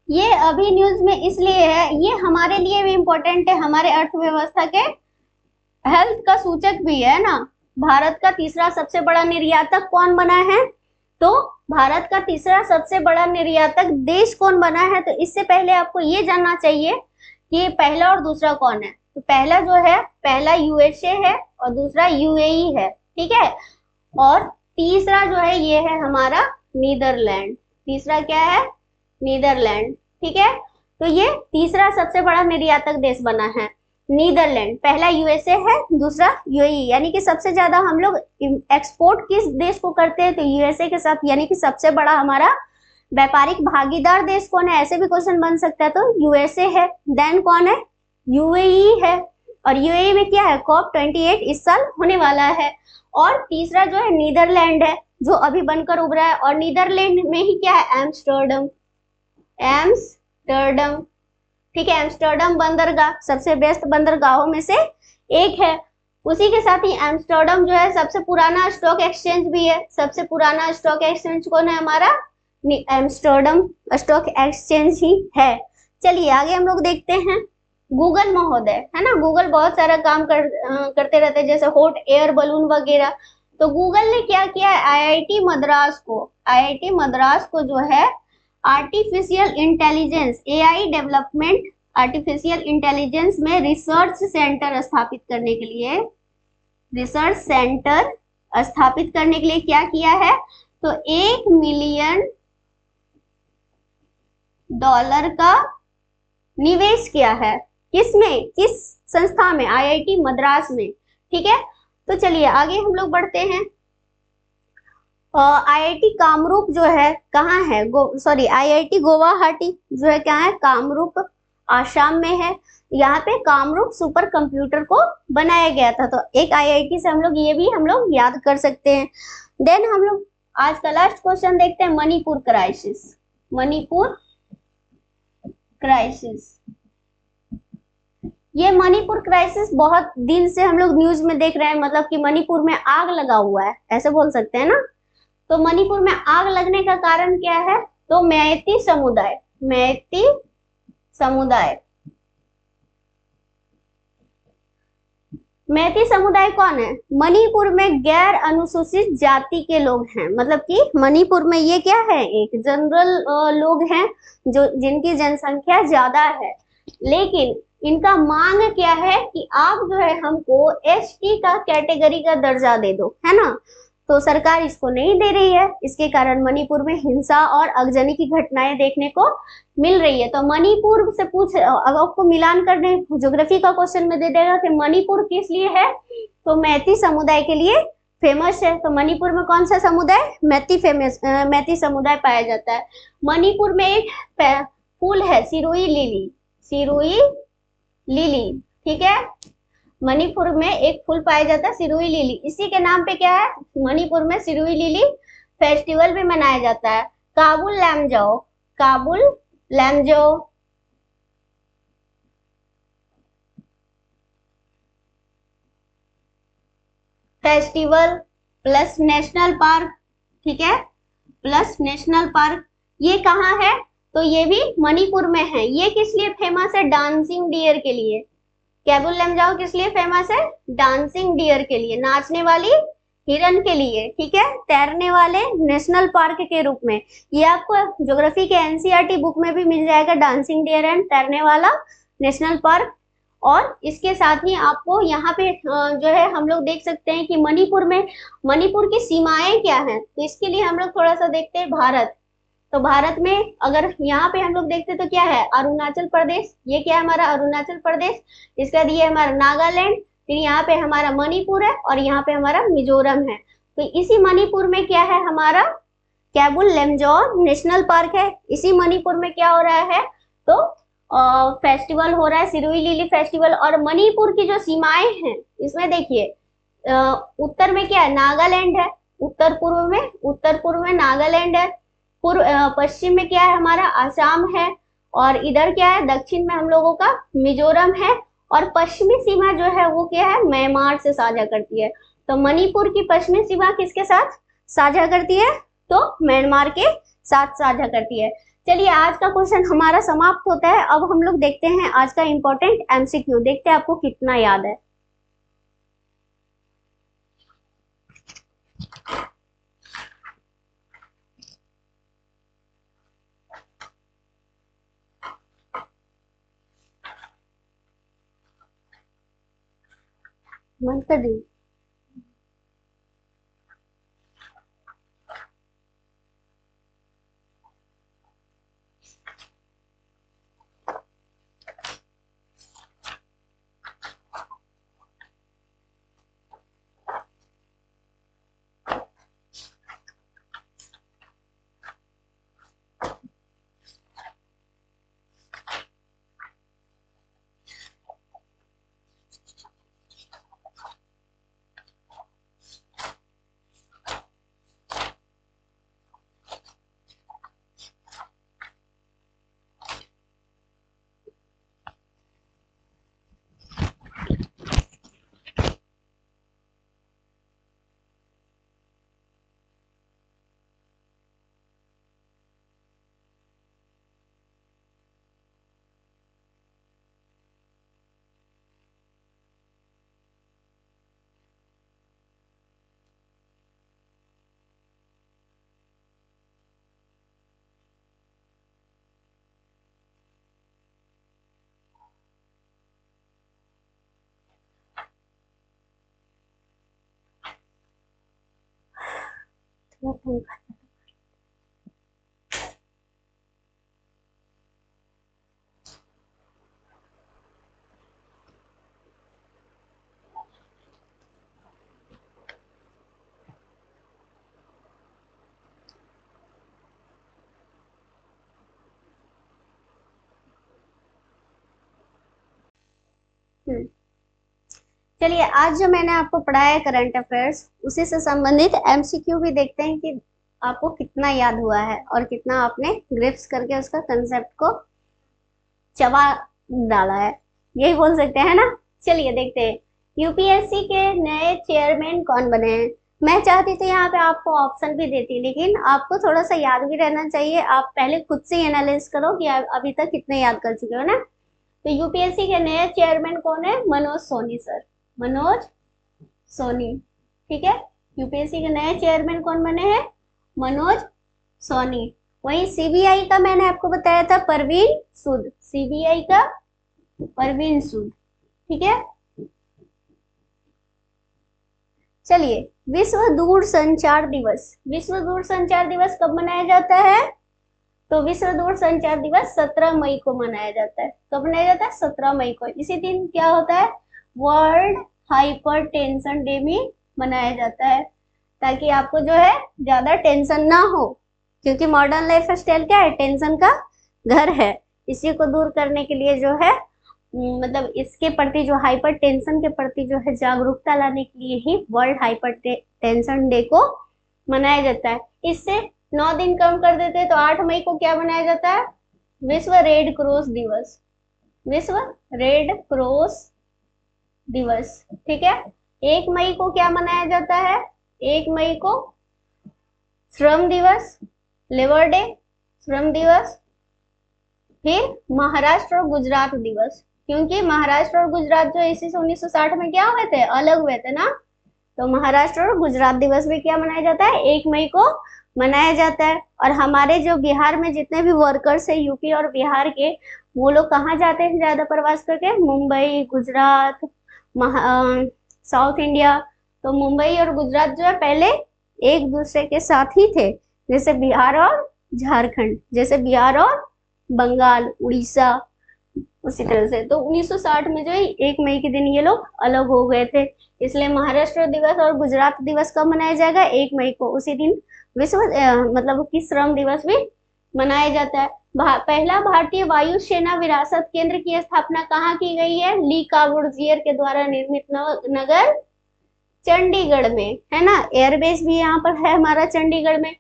ये अभी न्यूज में इसलिए है, ये हमारे लिए भी इम्पोर्टेंट है, हमारे अर्थव्यवस्था के हेल्थ का सूचक भी है ना। भारत का तीसरा सबसे बड़ा निर्यातक कौन बना है? तो भारत का तीसरा सबसे बड़ा निर्यातक देश कौन बना है? तो इससे पहले आपको ये जानना चाहिए कि पहला और दूसरा कौन है। तो पहला जो है, पहला यूएसए है और दूसरा यूएई है, ठीक है। और तीसरा जो है ये है हमारा नीदरलैंड। तीसरा क्या है? नीदरलैंड, ठीक है। तो ये तीसरा सबसे बड़ा निर्यातक देश बना है नीदरलैंड। पहला यूएसए है, दूसरा यूएई। यानी कि सबसे ज्यादा हम लोग एक्सपोर्ट किस देश को करते हैं? तो यूएसए के साथ। यानी कि सबसे बड़ा हमारा व्यापारिक भागीदार देश कौन है? ऐसे भी क्वेश्चन बन सकता है। तो यूएसए है। देन कौन है? यूएई है। और यूएई में क्या है? COP28 इस साल होने वाला है। और तीसरा जो है नीदरलैंड है, जो अभी बनकर उभरा है। और नीदरलैंड में ही क्या है? एम्स्टर्डम। एम्स्टर्डम, ठीक है। एम्स्टर्डम बंदरगाह सबसे बेस्ट बंदरगाहों में से एक है। उसी के साथ ही एम्स्टर्डम जो है सबसे पुराना स्टॉक एक्सचेंज भी है। सबसे पुराना स्टॉक एक्सचेंज कौन है? हमारा एम्स्टर्डम स्टॉक एक्सचेंज ही है। चलिए आगे हम लोग देखते हैं। गूगल महोदय है ना, गूगल बहुत सारा काम करते रहते हैं, जैसे हॉट एयर बलून वगैरह। तो गूगल ने क्या किया? आईआईटी मद्रास को जो है artificial intelligence AI development, artificial intelligence में रिसर्च सेंटर स्थापित करने के लिए, रिसर्च सेंटर स्थापित करने के लिए क्या किया है? तो $1 मिलियन का निवेश किया है। किसमें? किस संस्था में? आईआईटी मद्रास में, ठीक है। तो चलिए आगे हम लोग बढ़ते हैं। आईआईटी कामरूप जो है कहाँ है? आईआईटी गुवाहाटी जो है क्या है? कामरूप आसाम में है। यहाँ पे कामरूप सुपर कंप्यूटर को बनाया गया था। तो एक आईआईटी से हम लोग ये भी हम लोग याद कर सकते हैं। देन हम लोग आज का लास्ट क्वेश्चन देखते हैं, मणिपुर क्राइसिस। मणिपुर क्राइसिस, ये मणिपुर क्राइसिस बहुत दिन से हम लोग न्यूज में देख रहे हैं, मतलब कि मणिपुर में आग लगा हुआ है, ऐसे बोल सकते हैं ना। तो मणिपुर में आग लगने का कारण क्या है? तो मैती समुदाय। मैती समुदाय, मैती समुदाय कौन है? मणिपुर में गैर अनुसूचित जाति के लोग हैं। मतलब कि मणिपुर में ये क्या है? एक जनरल लोग हैं जो जिनकी जनसंख्या ज्यादा है, लेकिन इनका मांग क्या है कि आप जो है हमको एसटी का कैटेगरी का दर्जा दे दो, है ना। तो सरकार इसको नहीं दे रही है। इसके कारण मणिपुर में हिंसा और आगजनी की घटनाएं देखने को मिल रही है। तो मणिपुर से अब आपको मिलान करने ज्योग्राफी का क्वेश्चन में दे देगा कि मणिपुर किस लिए है? तो मैती समुदाय के लिए फेमस है। तो मणिपुर में कौन सा समुदाय? मैती समुदाय पाया जाता है। मणिपुर में एक फूल है, सिरोही लिली। सिरोही लिली, ठीक है। मणिपुर में एक फूल पाया जाता है, सिरोही लिली। इसी के नाम पे क्या है? मणिपुर में सिरोही लिली फेस्टिवल भी मनाया जाता है। Keibul Lamjao, Keibul Lamjao festival plus national park, ठीक है, प्लस नेशनल पार्क। ये कहाँ है? तो ये भी मणिपुर में है। ये किस लिए फेमस है? डांसिंग डियर के लिए। काबुल लैमजाओ किस लिए फेमस है? डांसिंग डियर के लिए, नाचने वाली हिरन के लिए, ठीक है, तैरने वाले नेशनल पार्क के रूप में। ये आपको ज्योग्राफी के एनसीईआरटी बुक में भी मिल जाएगा, डांसिंग डियर एंड तैरने वाला नेशनल पार्क। और इसके साथ ही आपको यहाँ पे जो है हम लोग देख सकते हैं कि मणिपुर में, मणिपुर की सीमाएं क्या हैं। तो इसके लिए हम लोग थोड़ा सा देखते हैं भारत। तो भारत में अगर यहाँ पे हम लोग देखते तो क्या है? अरुणाचल प्रदेश। ये क्या है हमारा? अरुणाचल प्रदेश। इसका ये हमारा नागालैंड। फिर यहाँ पे हमारा मणिपुर है और यहाँ पे हमारा मिजोरम है। तो इसी मणिपुर में क्या है? हमारा काबुल लैमजाओ नेशनल पार्क है। इसी मणिपुर में क्या हो रहा है? तो फेस्टिवल हो रहा है, सिरोही लिली फेस्टिवल। और मणिपुर की जो सीमाएं हैं इसमें देखिए, उत्तर में क्या है? नागालैंड है। उत्तर पूर्व में नागालैंड है। पूर्व पश्चिम में क्या है? हमारा आसाम है। और इधर क्या है, दक्षिण में हम लोगों का मिजोरम है, और पश्चिमी सीमा जो है वो क्या है, म्यांमार से साझा करती है। तो मणिपुर की पश्चिमी सीमा किसके साथ साझा करती है, तो म्यांमार के साथ साझा करती है। चलिए आज का क्वेश्चन हमारा समाप्त होता है। अब हम लोग देखते हैं आज का इंपॉर्टेंट एमसीक्यू, देखते हैं आपको कितना याद है। बंद कर दी। चलिए आज जो मैंने आपको पढ़ाया है करंट अफेयर्स, उसी से संबंधित एमसीक्यू भी देखते हैं कि आपको कितना याद हुआ है और कितना आपने ग्रिप्स करके उसका कंसेप्ट को चबा डाला है, यही बोल सकते हैं ना। चलिए देखते हैं यूपीएससी के नए चेयरमैन कौन बने हैं। मैं चाहती थी यहाँ पे आपको ऑप्शन भी देती, लेकिन आपको थोड़ा सा याद भी रहना चाहिए। आप पहले खुद से एनालाइज करो कि आप अभी तक कितने याद कर चुके हो ना। तो यूपीएससी के नए चेयरमैन कौन है, मनोज सोनी सर, मनोज सोनी, ठीक है। यूपीएससी के नए चेयरमैन कौन बने हैं, मनोज सोनी। वही सीबीआई का मैंने आपको बताया था परवीन सूद, सीबीआई का परवीन सूद, ठीक है। चलिए विश्व दूरसंचार दिवस, विश्व दूरसंचार दिवस कब मनाया जाता है, तो विश्व दूरसंचार दिवस 17 मई को मनाया जाता है। कब मनाया जाता है, 17 मई को। इसी दिन क्या होता है, वर्ल्ड हाइपर टेंशन डे भी मनाया जाता है, ताकि आपको जो है ज्यादा टेंशन ना हो, क्योंकि मॉडर्न लाइफ स्टाइल क्या है, टेंशन का घर है। इसी को दूर करने के लिए जो है मतलब इसके प्रति जो हाइपर टेंशन के प्रति जो है जागरूकता लाने के लिए ही वर्ल्ड हाइपर टेंशन डे को मनाया जाता है। इससे 9 दिन कम कर देते हैं तो 8 मई को क्या मनाया जाता है, विश्व रेड क्रॉस दिवस, विश्व रेड क्रॉस दिवस, ठीक है। 1 मई को क्या मनाया जाता है, 1 मई को श्रम दिवस, लेबर डे, श्रम दिवस। फिर महाराष्ट्र और गुजरात दिवस, क्योंकि महाराष्ट्र और गुजरात जो इसी से 1960 में क्या हुए थे, अलग हुए थे ना। तो महाराष्ट्र और गुजरात दिवस भी क्या मनाया जाता है, 1 मई को मनाया जाता है। और हमारे जो बिहार में जितने भी वर्कर्स है यूपी और बिहार के, वो लोग कहाँ जाते हैं ज्यादा प्रवास करके, मुंबई, गुजरात, साउथ इंडिया। तो मुंबई और गुजरात जो है पहले एक दूसरे के साथ ही थे, जैसे बिहार और झारखंड, जैसे बिहार और बंगाल, उड़ीसा, उसी तरह से। तो 1960 में जो है 1 मई के दिन ये लोग अलग हो गए थे, इसलिए महाराष्ट्र दिवस और गुजरात दिवस कब मनाया जाएगा, 1 मई को। उसी दिन विश्व मतलब कि श्रम दिवस भी मनाया जाता है। पहला भारतीय वायु सेना विरासत केंद्र की स्थापना कहाँ की गई है, ली काबूर्जियर के द्वारा निर्मित नगर चंडीगढ़ में, है ना। एयरबेस भी यहाँ पर है हमारा चंडीगढ़ में।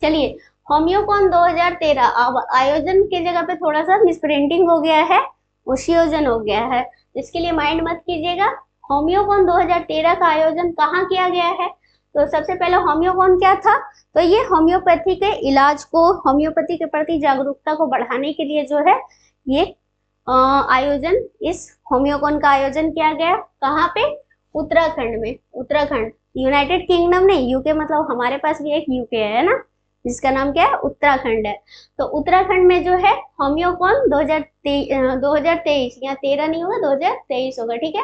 चलिए होम्योकॉन 2013, अब आयोजन की जगह पे थोड़ा सा मिसप्रिंटिंग हो गया है, ओशियोजन हो गया है, इसके लिए माइंड मत कीजिएगा। होम्योकॉन 2013 का आयोजन कहाँ किया गया है? तो सबसे पहले होम्योकॉन क्या था? तो ये होम्योपैथी के इलाज को, होम्योपैथी के प्रति जागरूकता को बढ़ाने के लिए जो है ये आयोजन, इस होम्योकॉन का आयोजन किया गया। कहाँ पे? उत्तराखंड में। उत्तराखंड, यूनाइटेड किंगडम नहीं, यूके मतलब हमारे पास भी एक यूके है ना, जिसका नाम क्या है? उत्तराखंड है। तो उत्तराखंड में जो है होम्योकॉन 2023 या 13 नहीं होगा, 2023 होगा, ठीक है।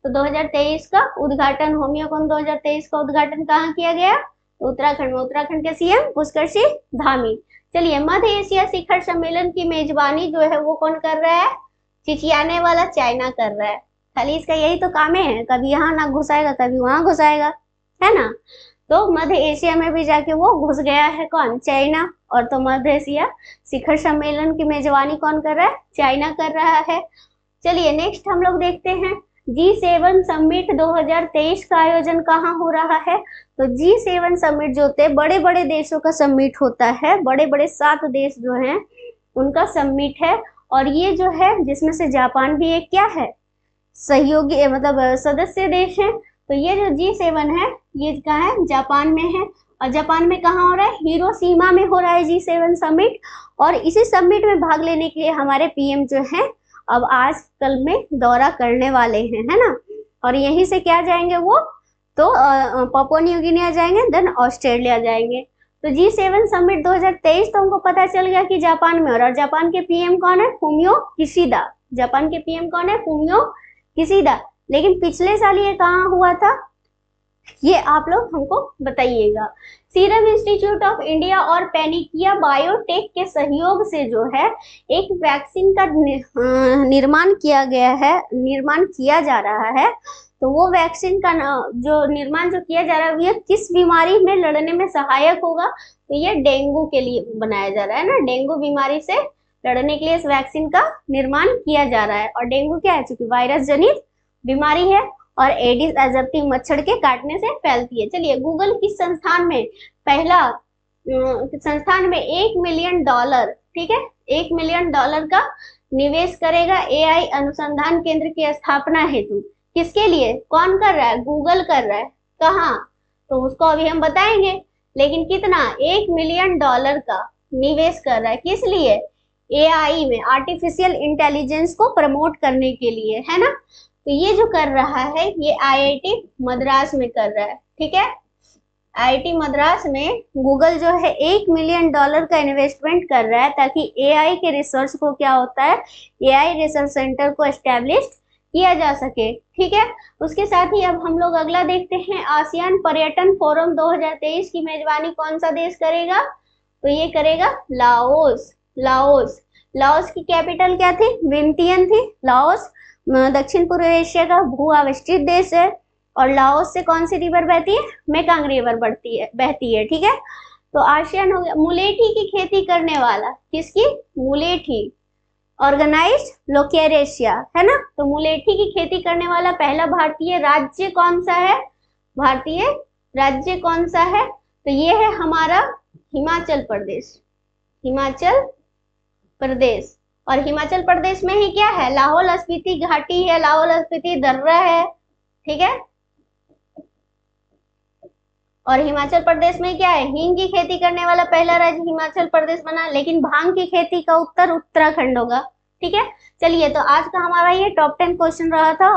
तो 2023 का उद्घाटन, होम्योकॉन 2023 का उद्घाटन कहाँ किया गया? तो उत्तराखंड में। उत्तराखंड के सीएम पुष्कर सिंह धामी। चलिए, मध्य एशिया शिखर सम्मेलन की मेजबानी जो है वो कौन कर रहा है? चिचियाने वाला चाइना कर रहा है। खाली इसका यही तो काम है, कभी यहाँ ना घुसाएगा कभी वहां घुसाएगा, है ना। तो मध्य एशिया में भी जाके वो घुस गया है, कौन? चाइना। और तो मध्य एशिया शिखर सम्मेलन की मेजबानी कौन कर रहा है? चाइना कर रहा है। चलिए नेक्स्ट हम लोग देखते हैं, G7 समिट 2023 का आयोजन कहाँ हो रहा है? तो G7 समिट जो होते हैं, बड़े बड़े देशों का समिट होता है, बड़े बड़े 7 देश जो हैं उनका समिट है। और ये जो है, जिसमें से जापान भी एक क्या है? सहयोगी, मतलब सदस्य देश है। तो ये जो G7 है ये कहाँ है? जापान में है। और जापान में कहाँ हो रहा है? हिरोशिमा में हो रहा है G7 समिट। और इसी समिट में भाग लेने के लिए हमारे पीएम जो है अब आज कल में दौरा करने वाले हैं, है ना। और यहीं से क्या जाएंगे वो? तो पापुआ न्यू गिनिया जाएंगे, देन ऑस्ट्रेलिया जाएंगे। तो G7 समिट 2023 तो हमको पता चल गया कि जापान में हो रहा है। और जापान के पीएम कौन है? Fumio Kishida. जापान के पीएम कौन है? Fumio Kishida. लेकिन पिछले साल ये कहाँ हुआ था, ये आप लोग हमको बताइएगा। सीरम इंस्टीट्यूट ऑफ इंडिया और पेनिकिया बायोटेक के सहयोग से जो है एक वैक्सीन का निर्माण किया गया है, निर्माण किया जा रहा है। तो वो वैक्सीन का जो निर्माण जो किया जा रहा है, ये किस बीमारी में लड़ने में सहायक होगा? तो ये डेंगू के लिए बनाया जा रहा है ना, डेंगू बीमारी से लड़ने के लिए इस वैक्सीन का निर्माण किया जा रहा है। और डेंगू क्या है? चूंकि वायरस जनित बीमारी है और एडिस एजिप्टी मच्छर के काटने से फैलती है। चलिए, गूगल किस संस्थान में पहला संस्थान में $1 मिलियन, ठीक है, $1 मिलियन का निवेश करेगा एआई अनुसंधान केंद्र की स्थापना हेतु? किसके लिए? कौन कर रहा है? गूगल कर रहा है। कहाँ? तो उसको अभी हम बताएंगे, लेकिन कितना? $1 मिलियन का निवेश कर रहा है। किस लिए? एआई में, आर्टिफिशियल इंटेलिजेंस को प्रमोट करने के लिए, है ना। तो ये जो कर रहा है ये आईआईटी मद्रास में कर रहा है, ठीक है। आईआईटी मद्रास में गूगल जो है $1 मिलियन का इन्वेस्टमेंट कर रहा है, ताकि एआई के रिसर्च को क्या होता है, एआई रिसर्च सेंटर को एस्टेब्लिश किया जा सके, ठीक है। उसके साथ ही अब हम लोग अगला देखते हैं, आसियान पर्यटन फोरम 2023 की मेजबानी कौन सा देश करेगा? तो ये करेगा लाओस। लाओस, लाओस की कैपिटल क्या थी? विंटियन थी। लाओस दक्षिण पूर्व एशिया का भू अवस्थित देश है। और लाओस से कौन सी रिवर बहती है? मेकांग रिवर बहती है, ठीक है। तो आसियान हो गया। मुलेठी की खेती करने वाला, किसकी? मुलेठी, ऑर्गेनाइज्ड लोकेरेशिया, है ना। तो मुलेठी की खेती करने वाला पहला भारतीय राज्य कौन सा है? भारतीय राज्य कौन सा है? तो ये है हमारा हिमाचल प्रदेश। हिमाचल प्रदेश। और हिमाचल प्रदेश में ही क्या है? लाहौल स्पीति घाटी है, लाहौल स्पीति दर्रा है, ठीक है। और हिमाचल प्रदेश में क्या है? हींग की खेती करने वाला पहला राज्य हिमाचल प्रदेश बना, लेकिन भांग की खेती का उत्तर उत्तराखंड होगा, ठीक है। चलिए, तो आज का हमारा ये टॉप 10 क्वेश्चन रहा था।